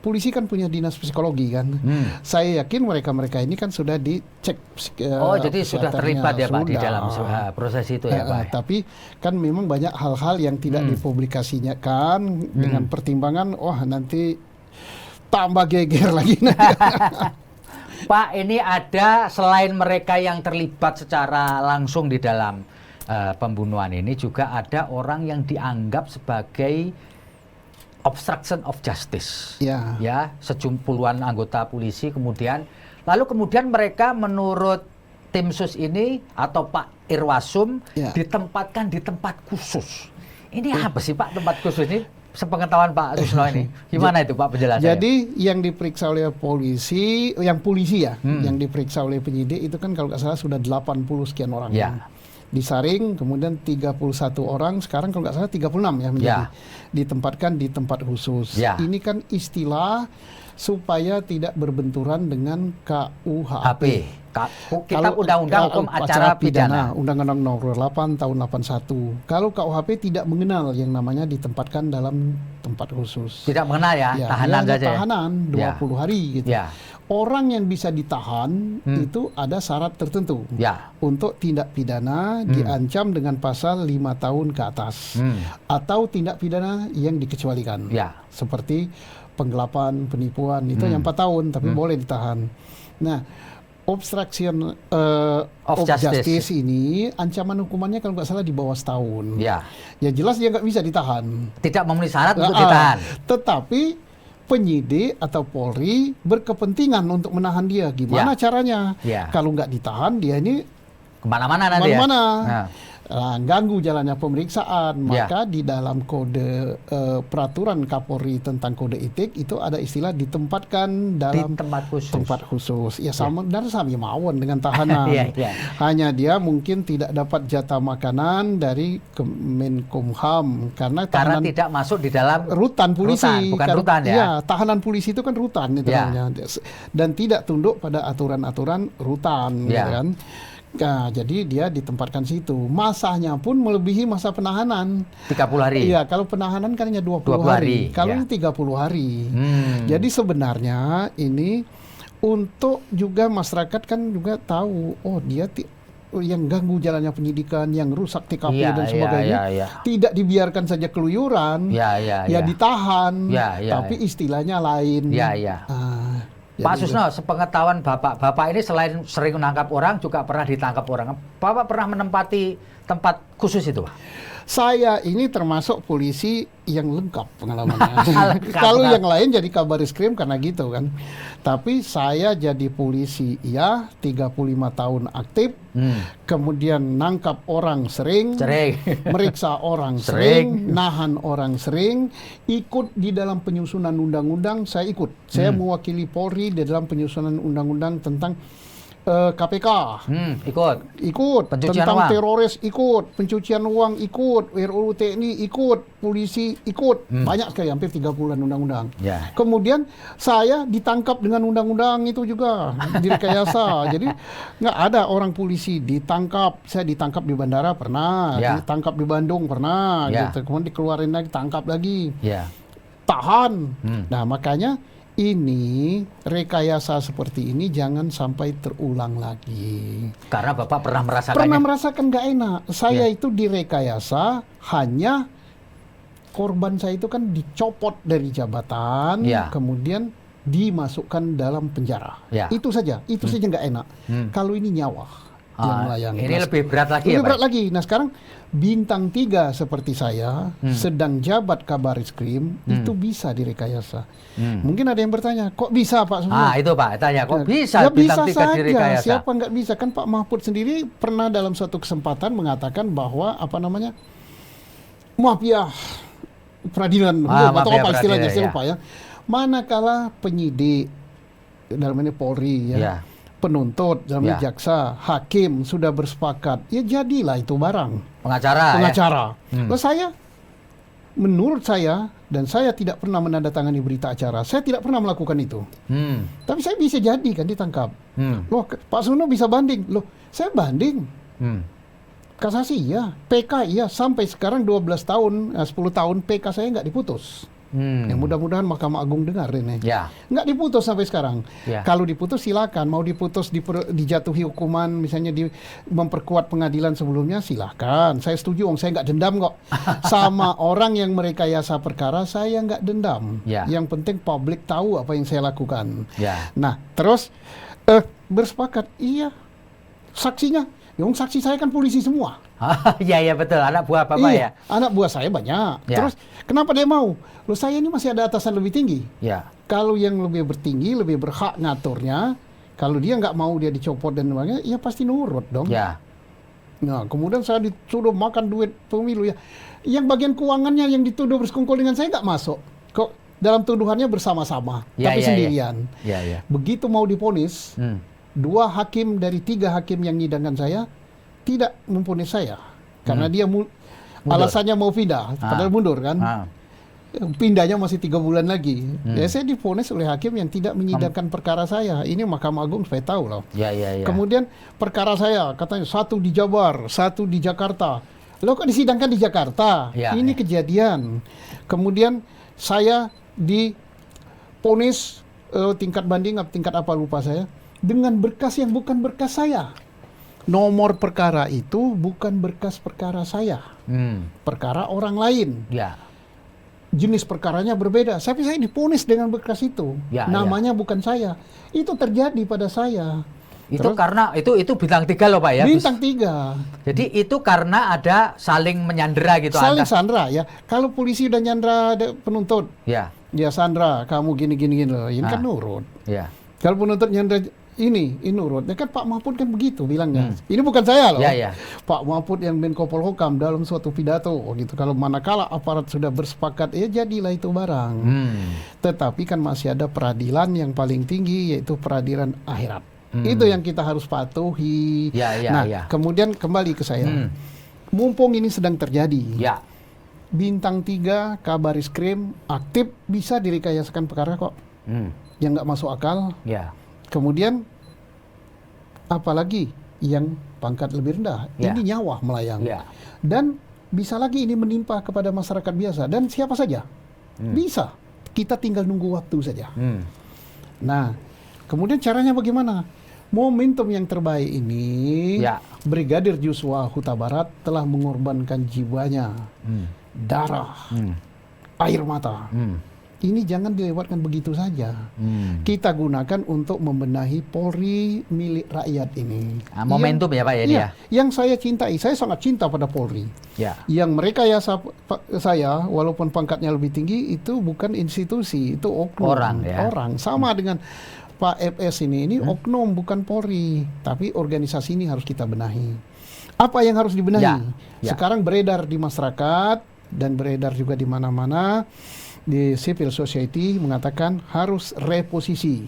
S2: Polisi kan punya dinas psikologi kan. Saya yakin mereka ini kan sudah dicek.
S1: Jadi sudah terlibat ya Pak di dalam proses itu ya Pak.
S2: Tapi kan memang banyak hal-hal yang tidak dipublikasinya kan, dengan pertimbangan, nanti tambah geger lagi.
S1: Pak, ini ada selain mereka yang terlibat secara langsung di dalam pembunuhan ini, juga ada orang yang dianggap sebagai obstruction of justice, ya, puluhan anggota polisi kemudian mereka menurut tim sus ini atau Pak Irwasum
S2: Ya.
S1: ditempatkan di tempat khusus. Ini apa sih Pak tempat khusus ini? Sepengetahuan Pak Susno ini, gimana itu Pak penjelasannya?
S2: Jadi yang diperiksa oleh polisi, yang yang diperiksa oleh penyidik itu kan kalau nggak salah sudah 80 sekian orang.
S1: Ya.
S2: Disaring, kemudian 31 orang, sekarang kalau nggak salah 36 ya menjadi. Ditempatkan di tempat khusus.
S1: Ya.
S2: Ini kan istilah supaya tidak berbenturan dengan KUHP.
S1: Kitab Undang-Undang Hukum Acara Pidana.
S2: Undang-Undang Nomor 8 tahun 81. Kalau KUHP tidak mengenal yang namanya ditempatkan dalam tempat khusus.
S1: Tidak mengenal ya, tahanan
S2: dia hanya
S1: saja.
S2: tahanan 20 hari gitu.
S1: Ya.
S2: Orang yang bisa ditahan itu ada syarat tertentu.
S1: Ya.
S2: Untuk tindak pidana diancam dengan pasal 5 tahun ke atas. Atau tindak pidana yang dikecualikan.
S1: Ya.
S2: Seperti penggelapan, penipuan, itu yang 4 tahun tapi boleh ditahan. Nah, obstruction of justice ini ancaman hukumannya kalau nggak salah di bawah setahun.
S1: Ya.
S2: Ya jelas dia nggak bisa ditahan.
S1: Tidak memenuhi syarat untuk ditahan.
S2: Tetapi penyidik atau Polri berkepentingan untuk menahan dia. Gimana caranya?
S1: Ya.
S2: Kalau nggak ditahan dia ini
S1: Kemana-mana nanti
S2: kemana-mana.
S1: ya.
S2: Ganggu jalannya pemeriksaan.
S1: Ya.
S2: Maka di dalam kode peraturan Kapolri tentang kode etik itu ada istilah ditempatkan dalam
S1: Di tempat khusus.
S2: tempat khusus. Ya sama dan sami mawon dengan tahanan.
S1: Iya.
S2: Hanya dia mungkin tidak dapat jatah makanan dari Kemenkumham karena tahanan
S1: Tidak masuk di dalam
S2: rutan polisi.
S1: Rutan, bukan rutan ya?
S2: Iya, tahanan polisi itu kan rutan itu
S1: Ya.
S2: namanya. Dan tidak tunduk pada aturan-aturan rutan,
S1: Ya.
S2: gitu kan. Nah, jadi dia ditempatkan situ. Masanya pun melebihi masa penahanan.
S1: 30 hari.
S2: Iya, kalau penahanan kan hanya 20
S1: 20 hari,
S2: hari. Kalau
S1: ya.
S2: ini 30 hari.
S1: Hmm.
S2: Jadi sebenarnya ini untuk juga masyarakat kan juga tahu, oh dia yang ganggu jalannya penyidikan, yang rusak TKP dan sebagainya, tidak dibiarkan saja keluyuran, ya ditahan, tapi istilahnya lain.
S1: Pak Susno, sepengetahuan Bapak ini selain sering menangkap orang, juga pernah ditangkap orang. Bapak pernah menempati tempat khusus itu, Pak?
S2: Saya ini termasuk polisi yang lengkap pengalamannya. Kalau yang lain jadi Kabarizkrim karena gitu kan. Tapi saya jadi polisi 35 tahun aktif. Kemudian nangkap orang sering. Meriksa orang sering, nahan orang sering, ikut di dalam penyusunan undang-undang, saya ikut. Saya mewakili Polri di dalam penyusunan undang-undang tentang KPK ikut,
S1: pencucian
S2: tentang
S1: uang.
S2: teroris ikut, pencucian uang ikut, RUU TNI ikut, polisi ikut, banyak sekali, hampir 30-an undang-undang. Kemudian saya ditangkap dengan undang-undang itu juga, direkayasa. Jadi nggak ada orang polisi ditangkap. Saya ditangkap di bandara pernah, ditangkap di Bandung pernah, gitu. Kemudian dikeluarin lagi, tangkap lagi, tahan. Nah makanya ini rekayasa seperti ini jangan sampai terulang lagi.
S1: Karena Bapak pernah merasakannya.
S2: Pernah merasakan nggak enak. Saya itu direkayasa, hanya korban saya itu kan dicopot dari jabatan, kemudian dimasukkan dalam penjara. Itu saja nggak enak. Kalau ini nyawa yang melayang.
S1: Ini lebih berat lagi.
S2: Lebih berat lagi. Nah sekarang bintang 3 seperti saya sedang jabat Kabarizkrim itu bisa direkayasa. Mungkin ada yang bertanya, kok bisa Pak Susno?
S1: Itu Pak, tanya kok bisa
S2: ya,
S1: bintang 3
S2: saja.
S1: direkayasa?
S2: Siapa nggak bisa? Kan Pak Mahfud sendiri pernah dalam suatu kesempatan mengatakan bahwa mafia peradilan atau apa istilahnya, saya lupa ya. Manakala penyidik dalam ini Polri penuntut dalam jaksa, hakim sudah bersepakat, ya jadilah itu barang pengacara. Lalu saya, menurut saya, dan saya tidak pernah menandatangani berita acara, saya tidak pernah melakukan itu. Tapi saya bisa jadi kan ditangkap. Loh, Pak Susno bisa banding. Loh, saya banding. Kasasi ya, PK iya, sampai sekarang 12 tahun, 10 tahun PK saya nggak diputus. Ya, mudah-mudahan Mahkamah Agung dengar ini. Nggak diputus sampai sekarang. Kalau diputus silakan, mau diputus dijatuhi hukuman, misalnya memperkuat pengadilan sebelumnya silakan. Saya setuju, saya nggak dendam kok. Sama orang yang merekayasa perkara saya nggak dendam. Yang penting publik tahu apa yang saya lakukan. Nah, terus bersepakat, iya saksinya. Saksi saya kan polisi semua.
S1: Iya betul, anak buah Bapak ya.
S2: Anak buah saya banyak. Terus kenapa dia mau? Loh saya ini masih ada atasan lebih tinggi. Kalau yang lebih bertinggi, lebih berhak ngaturnya, Kalau dia nggak mau dia dicopot dan sebagainya, ya pasti nurut dong.
S1: Ya.
S2: Nah, kemudian saya dituduh makan duit pemilu ya. Yang bagian keuangannya yang dituduh bersekongkol dengan saya nggak masuk. Kok dalam tuduhannya bersama-sama,
S1: Ya,
S2: tapi
S1: ya,
S2: sendirian.
S1: Ya.
S2: Begitu mau diponis, 2 hakim dari 3 hakim yang nyidangkan saya tidak memponis saya. Karena dia alasannya mau pindah, padahal mundur kan. Pindahnya masih 3 bulan lagi. Ya saya diponis oleh hakim yang tidak menyidangkan perkara saya. Ini Mahkamah Agung supaya tahu loh.
S1: Ya.
S2: Kemudian perkara saya katanya 1 di Jabar, 1 di Jakarta. Lo kok disidangkan di Jakarta?
S1: Ya,
S2: Ini
S1: ya.
S2: kejadian. Kemudian saya diponis tingkat banding, tingkat apa lupa saya, dengan berkas yang bukan berkas saya. Nomor perkara itu bukan berkas perkara saya. Perkara orang lain.
S1: Ya.
S2: Jenis perkaranya berbeda. Tapi saya diponis dengan berkas itu.
S1: Ya,
S2: Namanya bukan saya. Itu terjadi pada saya.
S1: Itu karena itu bintang 3 loh Pak ya.
S2: Bintang 3.
S1: Jadi itu karena ada saling menyandera gitu.
S2: Saling sandra ya. Kalau polisi udah nyandra penuntut,
S1: Ya.
S2: ya Sandra, kamu gini loh. Ini kan nurut.
S1: Ya.
S2: Kalau penuntut nyandra ini nurut. Ya kan Pak Mahfud kan begitu bilangnya. Ini bukan saya loh.
S1: Ya.
S2: Pak Mahfud yang Menko Polhukam dalam suatu pidato gitu. Kalau manakala aparat sudah bersepakat, ya jadilah itu barang. Tetapi kan masih ada peradilan yang paling tinggi, yaitu peradilan akhirat. Itu yang kita harus patuhi.
S1: Ya.
S2: Kemudian kembali ke saya. Mumpung ini sedang terjadi.
S1: Ya.
S2: Bintang 3 Kabarizkrim aktif, bisa direkayasakan perkara kok. Yang nggak masuk akal.
S1: Ya.
S2: Kemudian apalagi yang pangkat lebih rendah,
S1: Ya.
S2: ini nyawa melayang.
S1: Ya.
S2: Dan bisa lagi ini menimpa kepada masyarakat biasa dan siapa saja. Bisa. Kita tinggal nunggu waktu saja. Nah, kemudian caranya bagaimana? Momentum yang terbaik ini,
S1: Ya.
S2: Brigadir Joshua Huta Barat telah mengorbankan jiwanya, darah, air mata. Ini jangan dilewatkan begitu saja. Kita gunakan untuk membenahi Polri milik rakyat ini.
S1: Momentum ya Pak ya ini ya.
S2: Yang saya cintai, saya sangat cinta pada Polri.
S1: Ya.
S2: Yang mereka ya saya, walaupun pangkatnya lebih tinggi, itu bukan institusi, itu oknum.
S1: Orang.
S2: Sama dengan Pak FS ini oknum bukan Polri, tapi organisasi ini harus kita benahi. Apa yang harus dibenahi?
S1: Ya.
S2: Sekarang beredar di masyarakat dan beredar juga di mana-mana. Di civil society mengatakan harus reposisi.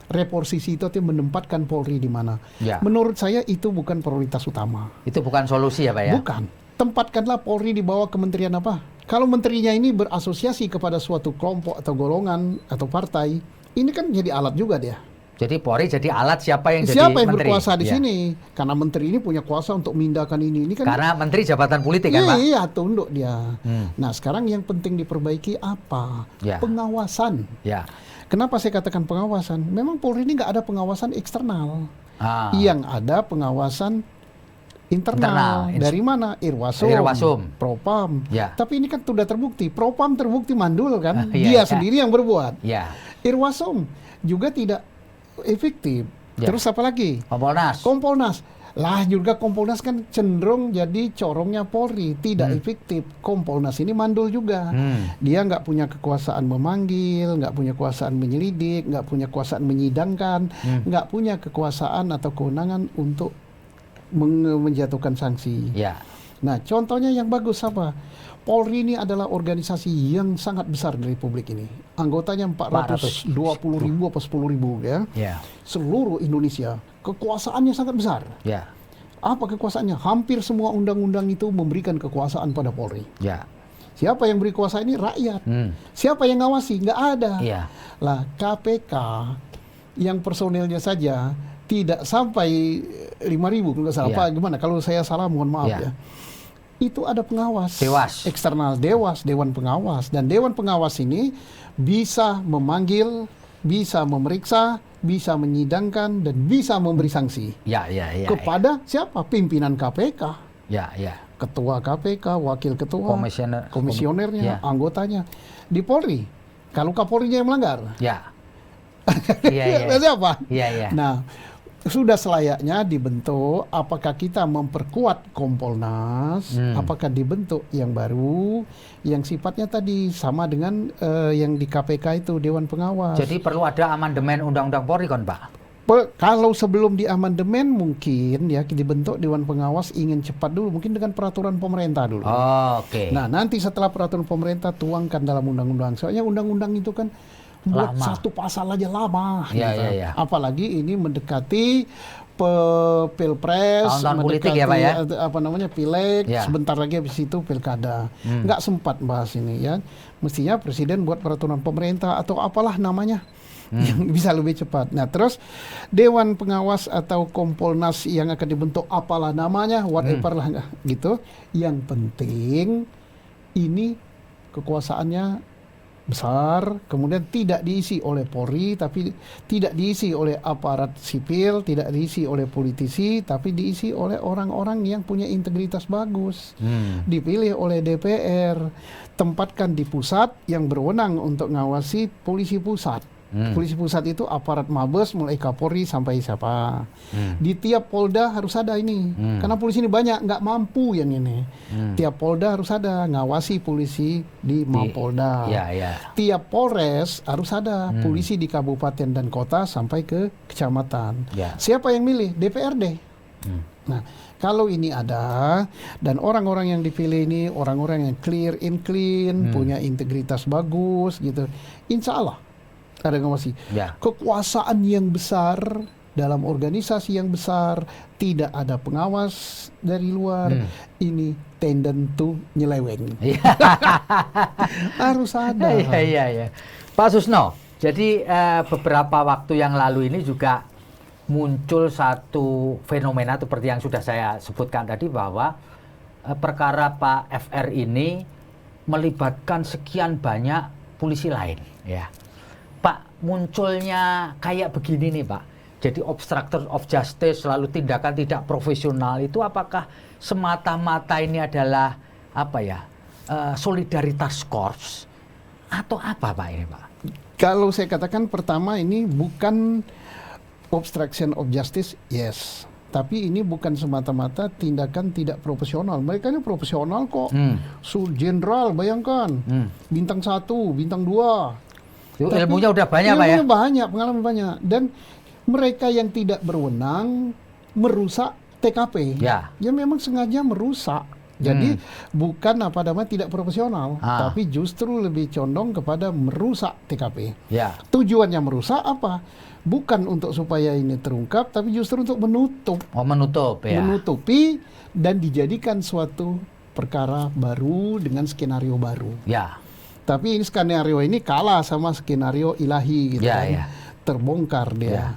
S2: Reposisi itu artinya menempatkan Polri di mana.
S1: Ya.
S2: Menurut saya itu bukan prioritas utama.
S1: Itu bukan solusi ya Pak ya?
S2: Bukan. Tempatkanlah Polri di bawah kementerian apa. Kalau menterinya ini berasosiasi kepada suatu kelompok atau golongan atau partai, ini kan jadi alat juga dia.
S1: Jadi Polri jadi alat siapa yang jadi
S2: Siapa yang
S1: menteri?
S2: berkuasa di
S1: Ya.
S2: sini? Karena menteri ini punya kuasa untuk memindahkan ini kan.
S1: Karena menteri jabatan politik kan Pak?
S2: Iya, tunduk dia. Nah, sekarang yang penting diperbaiki apa?
S1: Ya.
S2: Pengawasan.
S1: Ya.
S2: Kenapa saya katakan pengawasan? Memang Polri ini nggak ada pengawasan eksternal.
S1: Ah.
S2: Yang ada pengawasan internal. Dari mana? Irwasum, Propam.
S1: Ya.
S2: Tapi ini kan sudah terbukti. Propam terbukti mandul kan.
S1: Iya,
S2: Dia sendiri yang berbuat.
S1: Ya.
S2: Irwasum juga tidak efektif.
S1: Ya.
S2: Terus apa lagi? Kompolnas. Lah juga Kompolnas kan cenderung jadi corongnya Polri, tidak efektif. Kompolnas ini mandul juga. Dia nggak punya kekuasaan memanggil, nggak punya kekuasaan menyelidik, nggak punya kekuasaan menyidangkan, nggak punya kekuasaan atau kewenangan untuk menjatuhkan sanksi.
S1: Ya.
S2: Nah, contohnya yang bagus apa? Polri ini adalah organisasi yang sangat besar di Republik ini. Anggotanya 420 ribu atau 10 ribu ya.
S1: Ya.
S2: Seluruh Indonesia. Kekuasaannya sangat besar.
S1: Ya.
S2: Apa kekuasaannya? Hampir semua undang-undang itu memberikan kekuasaan pada Polri.
S1: Ya.
S2: Siapa yang beri kuasa ini? Rakyat. Siapa yang ngawasi? Nggak ada.
S1: Iya.
S2: Lah KPK yang personelnya saja tidak sampai 5.000 kalau nggak salah.
S1: Iya.
S2: Apa gimana? Kalau saya salah mohon maaf ya. Itu ada pengawas.
S1: Dewas.
S2: Eksternal Dewan Pengawas. Dan Dewan Pengawas ini bisa memanggil, bisa memeriksa, bisa menyidangkan, dan bisa memberi sanksi.
S1: Ya.
S2: Kepada siapa? Pimpinan KPK.
S1: Ya.
S2: Ketua KPK, wakil ketua, komisionernya, anggotanya. Di Polri, kalau Kapolrinya yang melanggar.
S1: Ya. Iya.
S2: Siapa?
S1: Iya.
S2: Nah, sudah selayaknya dibentuk. Apakah kita memperkuat Kompolnas? Apakah dibentuk yang baru, yang sifatnya tadi sama dengan yang di KPK itu Dewan Pengawas?
S1: Jadi perlu ada amandemen Undang-Undang Polri kan Pak?
S2: Kalau sebelum di amandemen mungkin ya dibentuk Dewan Pengawas ingin cepat dulu, mungkin dengan peraturan pemerintah dulu.
S1: Oh, oke.
S2: Nah, nanti setelah peraturan pemerintah tuangkan dalam undang-undang. Soalnya undang-undang itu kan buat
S1: Lama.
S2: satu pasal aja lama.
S1: Ya,
S2: gitu.
S1: ya, ya.
S2: Apalagi ini mendekati pilpres,
S1: Tahun-tahun politik ya, Pak, ya?
S2: apa namanya, pileg,
S1: Ya.
S2: sebentar lagi habis itu pilkada. Nggak sempat bahas ini ya. Mestinya presiden buat peraturan pemerintah atau apalah namanya. Yang bisa lebih cepat. Nah, terus Dewan Pengawas atau Kompolnas yang akan dibentuk apalah namanya, whatever lah gitu. Yang penting ini kekuasaannya besar, kemudian tidak diisi oleh Polri, tapi tidak diisi oleh aparat sipil, tidak diisi oleh politisi, tapi diisi oleh orang-orang yang punya integritas bagus. Dipilih oleh DPR, tempatkan di pusat yang berwenang untuk ngawasi polisi pusat. Polisi pusat itu aparat Mabes mulai Kapolri sampai siapa. Di tiap Polda harus ada ini. Karena polisi ini banyak, nggak mampu yang ini. Tiap Polda harus ada ngawasi polisi di Mapolda.
S1: Ya, ya.
S2: Tiap Polres harus ada polisi di kabupaten dan kota sampai ke kecamatan.
S1: Ya.
S2: Siapa yang milih? DPRD. Nah, kalau ini ada dan orang-orang yang dipilih ini orang-orang yang clear and clean, punya integritas bagus gitu. Insya Allah ada ngawasi.
S1: Ya.
S2: Kekuasaan yang besar dalam organisasi yang besar, tidak ada pengawas dari luar, ini tendent to nyeleweng. Harus ada.
S1: Iya, iya, iya. Pak Susno, jadi beberapa waktu yang lalu ini juga muncul satu fenomena seperti yang sudah saya sebutkan tadi, bahwa perkara Pak FR ini melibatkan sekian banyak polisi lain, ya. Pak, munculnya kayak begini nih, Pak. Jadi obstruction of justice, lalu tindakan tidak profesional itu apakah semata-mata ini adalah apa ya, solidaritas korps atau apa, Pak, ini, Pak?
S2: Kalau saya katakan pertama ini bukan obstruction of justice, yes. Tapi ini bukan semata-mata tindakan tidak profesional. Mereka ini profesional kok. Jenderal, bayangkan. Bintang 1, bintang 2.
S1: Itu ilmunya udah banyak, Pak, ya?
S2: Ilmunya banyak, pengalaman banyak. Dan mereka yang tidak berwenang merusak TKP.
S1: Ya.
S2: Ya memang sengaja merusak. Jadi bukan apa namanya tidak profesional, tapi justru lebih condong kepada merusak TKP.
S1: Ya.
S2: Tujuannya merusak apa? Bukan untuk supaya ini terungkap, tapi justru untuk menutup.
S1: Oh, menutup, ya.
S2: Menutupi dan dijadikan suatu perkara baru dengan skenario baru.
S1: Ya.
S2: Tapi ini skenario ini kalah sama skenario ilahi gitu
S1: Ya,
S2: kan.
S1: ya.
S2: Terbongkar dia.
S1: Ya.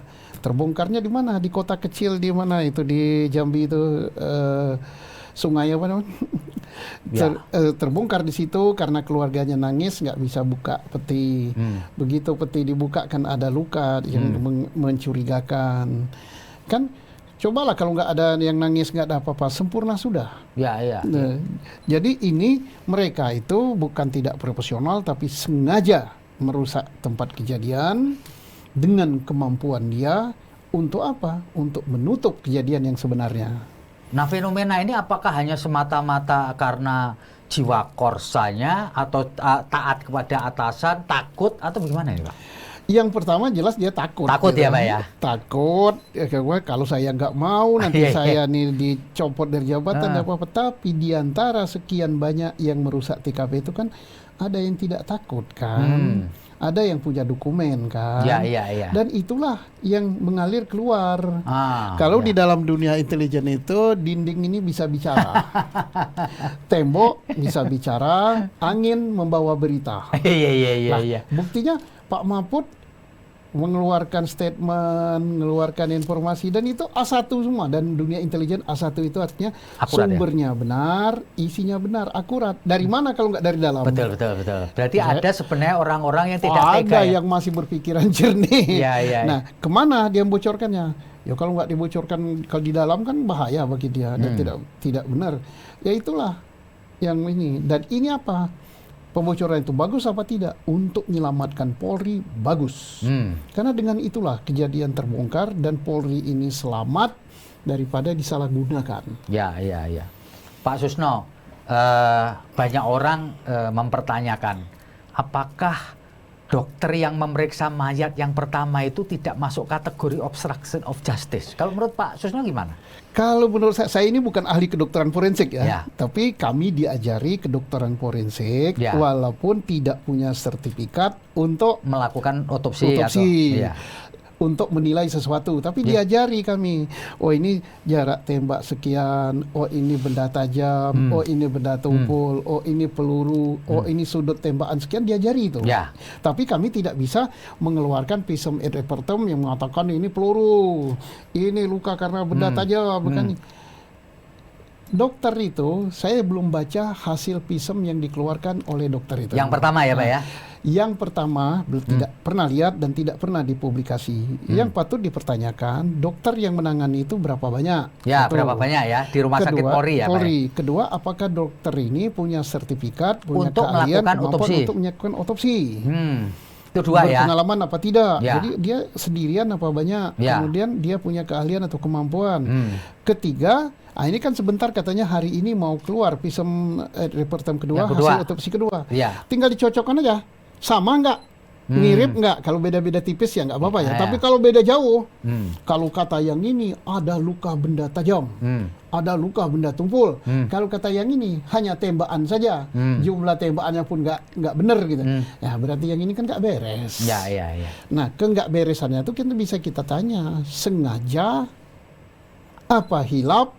S2: Terbongkarnya di mana? Di kota kecil di mana itu, di Jambi itu, sungai apa namanya?
S1: Ya.
S2: Terbongkar di situ karena keluarganya nangis nggak bisa buka peti. Begitu peti dibuka kan ada luka yang mencurigakan. Kan cobalah kalau nggak ada yang nangis, nggak ada apa-apa, sempurna sudah.
S1: Ya, ya.
S2: Nah, jadi ini mereka itu bukan tidak profesional tapi sengaja merusak tempat kejadian dengan kemampuan dia untuk apa? Untuk menutup kejadian yang sebenarnya.
S1: Nah, fenomena ini apakah hanya semata-mata karena jiwa korsanya atau taat kepada atasan, takut atau bagaimana ini, Pak?
S2: Yang pertama jelas dia takut.
S1: Takut ya, Pak, ya?
S2: Takut. Ya, kalau saya nggak mau nanti saya nih dicopot dari jabatan apa-apa. Tapi di antara sekian banyak yang merusak TKP itu kan ada yang tidak takut kan. Ada yang punya dokumen kan.
S1: Ya, ya, ya.
S2: Dan itulah yang mengalir keluar.
S1: Ya.
S2: Kalau di dalam dunia intelijen itu dinding ini bisa bicara. Tembok bisa bicara, angin membawa berita.
S1: Iya, iya, iya,
S2: Nah,
S1: iya.
S2: buktinya Pak Mahfud mengeluarkan statement, mengeluarkan informasi, dan itu A1 semua. Dan dunia intelijen A1 itu artinya
S1: Akurat,
S2: sumbernya benar, isinya benar, akurat. Dari mana kalau nggak dari dalam?
S1: Betul, betul, betul. Berarti
S2: Ya.
S1: ada sebenarnya orang-orang yang tidak tega,
S2: Ada
S1: ya?
S2: yang masih berpikiran jernih.
S1: Iya, iya,
S2: Nah, kemana dia membocorkannya? Ya kalau nggak dibocorkan kalau di dalam kan bahaya bagi dia dan tidak benar. Ya itulah yang ini. Dan ini apa? Pembocoran itu bagus apa tidak? Untuk menyelamatkan Polri bagus. Karena dengan itulah kejadian terbongkar dan Polri ini selamat daripada disalahgunakan.
S1: Ya, ya, ya. Pak Susno, banyak orang mempertanyakan apakah dokter yang memeriksa mayat yang pertama itu tidak masuk kategori obstruction of justice. Kalau menurut Pak Susno gimana?
S2: Kalau menurut saya ini bukan ahli kedokteran forensik ya,
S1: Ya.
S2: tapi kami diajari kedokteran forensik
S1: Ya.
S2: walaupun tidak punya sertifikat untuk
S1: Melakukan otopsi atau ya.
S2: untuk menilai sesuatu, tapi diajari kami. Oh ini jarak tembak sekian, oh ini benda tajam, oh ini benda tumpul, oh ini peluru, oh ini sudut tembakan sekian, diajari itu.
S1: Ya.
S2: Tapi kami tidak bisa mengeluarkan visum et repertum yang mengatakan ini peluru, ini luka karena benda tajam, bukan. Dokter itu, saya belum baca hasil visum yang dikeluarkan oleh dokter itu.
S1: Yang pertama ya Pak ya?
S2: Yang pertama tidak pernah lihat dan tidak pernah dipublikasi. Yang patut dipertanyakan, dokter yang menangani itu berapa banyak?
S1: Ya,
S2: Satu.
S1: berapa banyak ya di rumah sakit Polri ya Pak? Ya?
S2: Kedua, apakah dokter ini punya sertifikat, punya
S1: Untuk
S2: keahlian,
S1: melakukan
S2: kemampuan
S1: otopsi.
S2: untuk melakukan otopsi?
S1: Itu dua ya.
S2: Berpengalaman apa tidak?
S1: Ya.
S2: Jadi dia sendirian apa banyak?
S1: Ya.
S2: Kemudian dia punya keahlian atau kemampuan. Ketiga, ini kan sebentar katanya hari ini mau keluar visum et repertum kedua,
S1: Yang kedua.
S2: hasil otopsi kedua.
S1: Ya.
S2: Tinggal dicocokkan aja. Sama nggak? Mirip nggak? Kalau beda-beda tipis ya nggak apa-apa ya.
S1: Ya.
S2: Tapi kalau beda jauh, kalau kata yang ini ada luka benda tajam, ada luka benda tumpul. Kalau kata yang ini hanya tembakan saja, jumlah tembakannya pun nggak benar gitu. Ya berarti yang ini kan nggak beres.
S1: Ya.
S2: Nah, nggak beresannya itu kita bisa kita tanya, sengaja apa hilap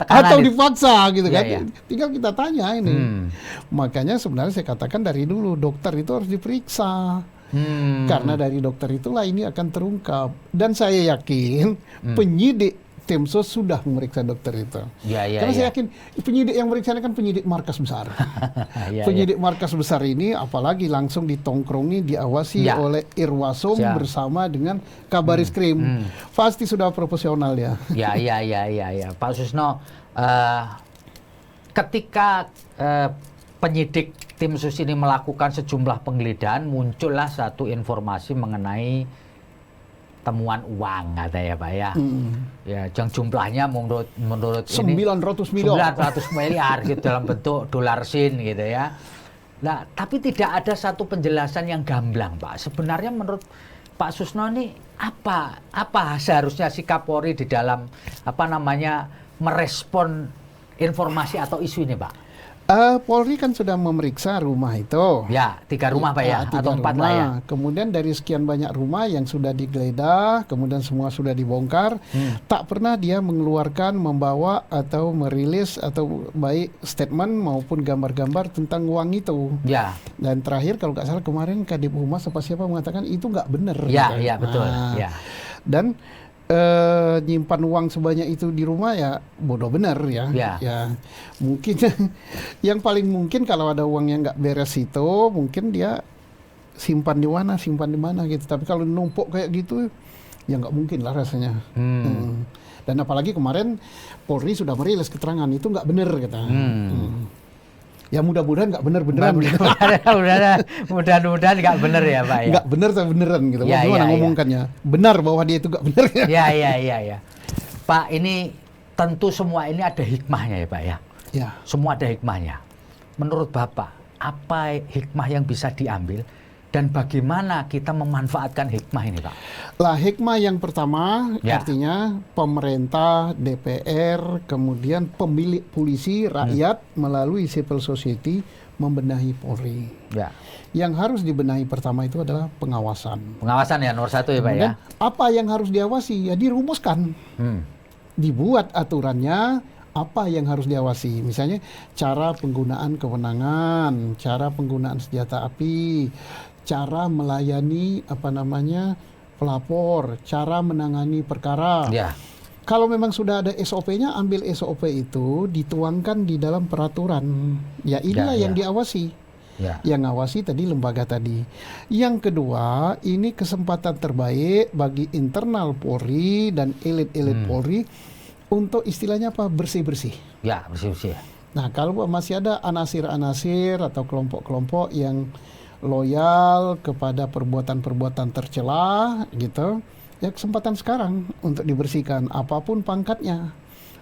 S2: atau dipaksa gitu kan.
S1: Ya.
S2: Tinggal kita tanya ini. Makanya sebenarnya saya katakan dari dulu dokter itu harus diperiksa. Karena dari dokter itulah ini akan terungkap. Dan saya yakin penyidik tim sus sudah memeriksa dokter itu. Karena saya yakin penyidik yang meriksa kan penyidik markas besar. Penyidik markas besar ini apalagi langsung ditongkrongi, diawasi oleh Irwasum bersama dengan Kabaris-Krim. Pasti sudah profesional ya.
S1: Ya. Pak Susno, ketika penyidik tim sus ini melakukan sejumlah penggeledahan, muncullah satu informasi mengenai temuan uang kata ya Pak ya. Ya, yang jumlahnya menurut
S2: 900
S1: miliar gitu dalam bentuk dolar Sin gitu ya. Nah, tapi tidak ada satu penjelasan yang gamblang Pak. Sebenarnya menurut Pak Susno ini apa seharusnya sikap Polri di dalam merespon informasi atau isu ini Pak?
S2: Polri kan sudah memeriksa rumah itu.
S1: Ya, 3 rumah Pak ya, atau 4 lah ya.
S2: Kemudian dari sekian banyak rumah yang sudah digeledah, kemudian semua sudah dibongkar, tak pernah dia mengeluarkan, membawa atau merilis atau baik statement maupun gambar-gambar tentang uang itu.
S1: Ya.
S2: Dan terakhir kalau nggak salah kemarin Kadip Humas siapa mengatakan itu nggak benar.
S1: Ya, ya betul. Ya.
S2: Dan nyimpan uang sebanyak itu di rumah ya bodoh bener ya. Ya mungkin yang paling mungkin kalau ada uang yang nggak beres itu mungkin dia simpan di mana gitu. Tapi kalau numpuk kayak gitu ya nggak mungkin lah rasanya. Dan apalagi kemarin Polri sudah merilis keterangan itu nggak bener kata. Ya mudah-mudahan nggak bener-beneran.
S1: Mudah-mudahan nggak bener ya Pak ya.
S2: Nggak bener tapi beneran gitu. Gimana ngomongkannya? Benar bahwa dia itu nggak bener ya.
S1: Ya. Pak, ini tentu semua ini ada hikmahnya ya Pak ya.
S2: Ya.
S1: Semua ada hikmahnya. Menurut Bapak, apa hikmah yang bisa diambil dan bagaimana kita memanfaatkan hikmah ini Pak?
S2: Lah hikmah yang pertama artinya pemerintah, DPR, kemudian pemilik polisi, rakyat melalui civil society membenahi Polri.
S1: Ya.
S2: Yang harus dibenahi pertama itu adalah pengawasan.
S1: Pengawasan ya nomor 1 ya Pak ya.
S2: Apa yang harus diawasi ya dirumuskan. Dibuat aturannya apa yang harus diawasi. Misalnya cara penggunaan kewenangan, cara penggunaan senjata api, cara melayani pelapor, cara menangani perkara.
S1: Ya.
S2: Kalau memang sudah ada SOP-nya, ambil SOP itu dituangkan di dalam peraturan. Ya inilah yang diawasi. Yang ngawasi tadi lembaga tadi. Yang kedua, ini kesempatan terbaik bagi internal Polri dan elit-elit Polri untuk istilahnya bersih-bersih. Ya,
S1: bersih-bersih.
S2: Nah, kalau masih ada anasir-anasir atau kelompok-kelompok yang loyal kepada perbuatan-perbuatan tercela gitu, ya kesempatan sekarang untuk dibersihkan apapun pangkatnya.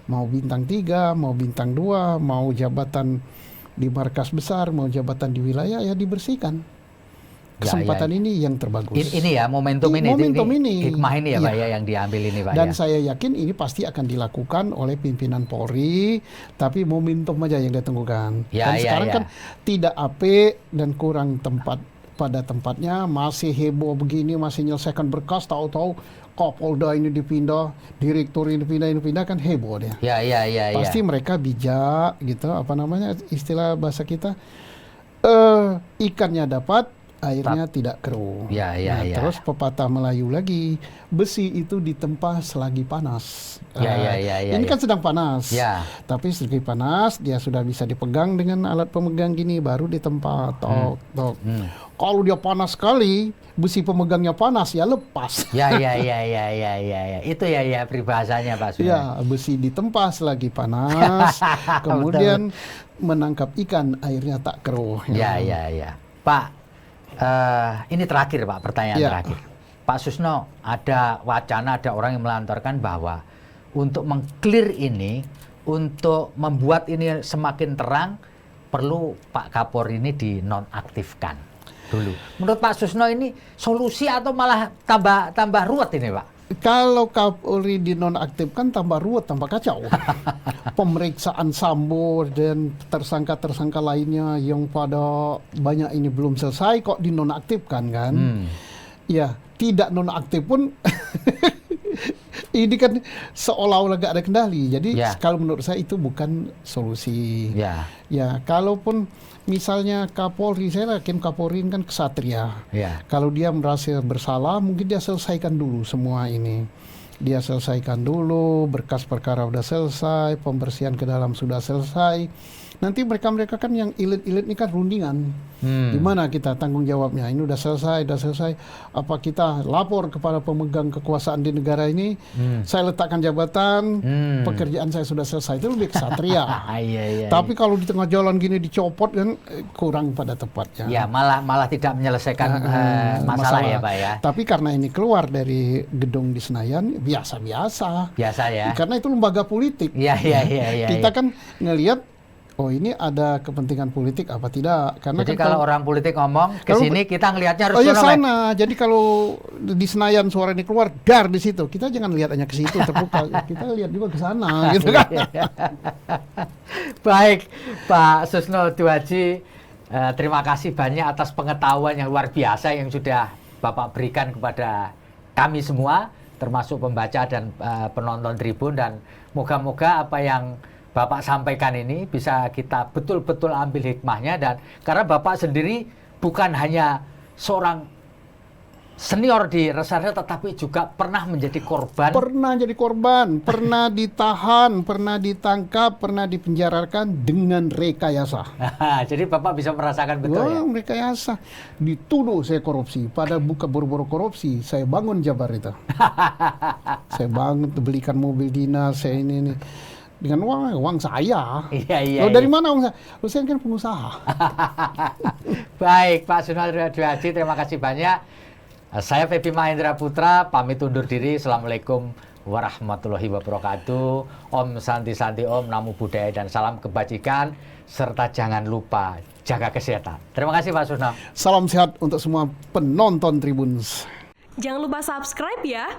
S2: Mau bintang 3, mau bintang 2, mau jabatan di markas besar, mau jabatan di wilayah ya dibersihkan. kesempatan ini yang terbagus.
S1: Ini ya momentum ini.
S2: Momentum ini.
S1: Hikmah ini ya Pak
S2: Iya.
S1: ya yang diambil ini Pak
S2: Dan
S1: ya.
S2: saya yakin ini pasti akan dilakukan oleh pimpinan Polri, tapi momentum aja yang ditunggukan.
S1: Ya,
S2: Dan
S1: ya,
S2: sekarang
S1: ya.
S2: kan tidak apik dan kurang tempat pada tempatnya, masih heboh begini, masih menyelesaikan berkas, tahu-tahu Kapolda ini dipindah, direktur ini pindah kan heboh dia.
S1: Ya.
S2: Pasti mereka bijak gitu, apa namanya istilah bahasa kita, ikannya dapat, airnya tidak keruh.
S1: Ya.
S2: Terus pepatah Melayu lagi, besi itu ditempa selagi panas.
S1: Ya.
S2: Ini kan sedang panas.
S1: Ya.
S2: Tapi selagi panas, dia sudah bisa dipegang dengan alat pemegang gini, baru ditempa. Tok. Kalau dia panas sekali, besi pemegangnya panas, ya lepas.
S1: Ya. Itu ya peribahasanya Pak Suno.
S2: Ya, besi ditempa selagi panas, kemudian menangkap ikan, airnya tak keruh.
S1: Ya. Pak, ini terakhir Pak, pertanyaan
S2: Ya.
S1: terakhir. Pak Susno, ada wacana, ada orang yang melantarkan bahwa untuk meng-clear ini, untuk membuat ini semakin terang, perlu Pak Kapolri ini dinonaktifkan dulu. Menurut Pak Susno ini solusi atau malah tambah ruwet ini Pak?
S2: Kalau Kapolri dinonaktifkan tambah ruwet, tambah kacau. Pemeriksaan Sambo dan tersangka-tersangka lainnya yang pada banyak ini belum selesai kok dinonaktifkan kan? Ya, tidak nonaktif pun ini kan seolah-olah gak ada kendali. Jadi kalau menurut saya itu bukan solusi. Ya, kalaupun misalnya Kapolri, saya yakin Kapolri kan kesatria. Kalau dia merasa bersalah, mungkin dia selesaikan dulu semua ini. Dia selesaikan dulu, berkas perkara udah selesai, pembersihan ke dalam sudah selesai. Nanti mereka-mereka kan yang elit-elit ini kan rundingan. Gimana kita tanggung jawabnya? Ini udah selesai. Apa kita lapor kepada pemegang kekuasaan di negara ini? Saya letakkan jabatan, pekerjaan saya sudah selesai. Itu lebih kesatria. Tapi kalau di tengah jalan gini dicopot kan kurang pada tepatnya.
S1: Ya, malah tidak menyelesaikan masalah ya Pak ya.
S2: Tapi karena ini keluar dari gedung di Senayan, biasa-biasa.
S1: Biasa ya.
S2: Karena itu lembaga politik.
S1: Iya.
S2: Kita kan ngelihat, oh ini ada kepentingan politik apa tidak? Karena
S1: jadi
S2: kan
S1: kalau orang politik ngomong ke sini kita ngelihatnya harus
S2: sana. Jadi kalau di Senayan suara ini keluar, dar di situ. Kita jangan lihat hanya ke situ terbuka. Kita lihat juga ke sana gitu kan.
S1: Baik, Pak Susno Duaji, terima kasih banyak atas pengetahuan yang luar biasa yang sudah Bapak berikan kepada kami semua, termasuk pembaca dan penonton Tribun, dan moga-moga apa yang Bapak sampaikan ini bisa kita betul-betul ambil hikmahnya, dan karena Bapak sendiri bukan hanya seorang senior di reserse tetapi juga pernah menjadi korban.
S2: Pernah jadi korban, pernah ditahan, pernah ditangkap, pernah dipenjarakan dengan rekayasa.
S1: Jadi Bapak bisa merasakan betul ya?
S2: Rekayasa. Dituduh saya korupsi, pada buka boro-boro korupsi, saya bangun Jabar itu. Saya bangun, belikan mobil dinas, saya ini. Dengan uang saya.
S1: Iya.
S2: Dari mana uang saya? Saya kan pengusaha.
S1: Baik, Pak Susno Duaji, terima kasih banyak. Saya Feby Mahendra Putra, pamit undur diri. Assalamualaikum warahmatullahi wabarakatuh. Om Santi Santi Om, Namo Buddhaya dan salam kebajikan. Serta jangan lupa jaga kesehatan. Terima kasih Pak Susno.
S2: Salam sehat untuk semua penonton Tribun.
S3: Jangan lupa subscribe ya.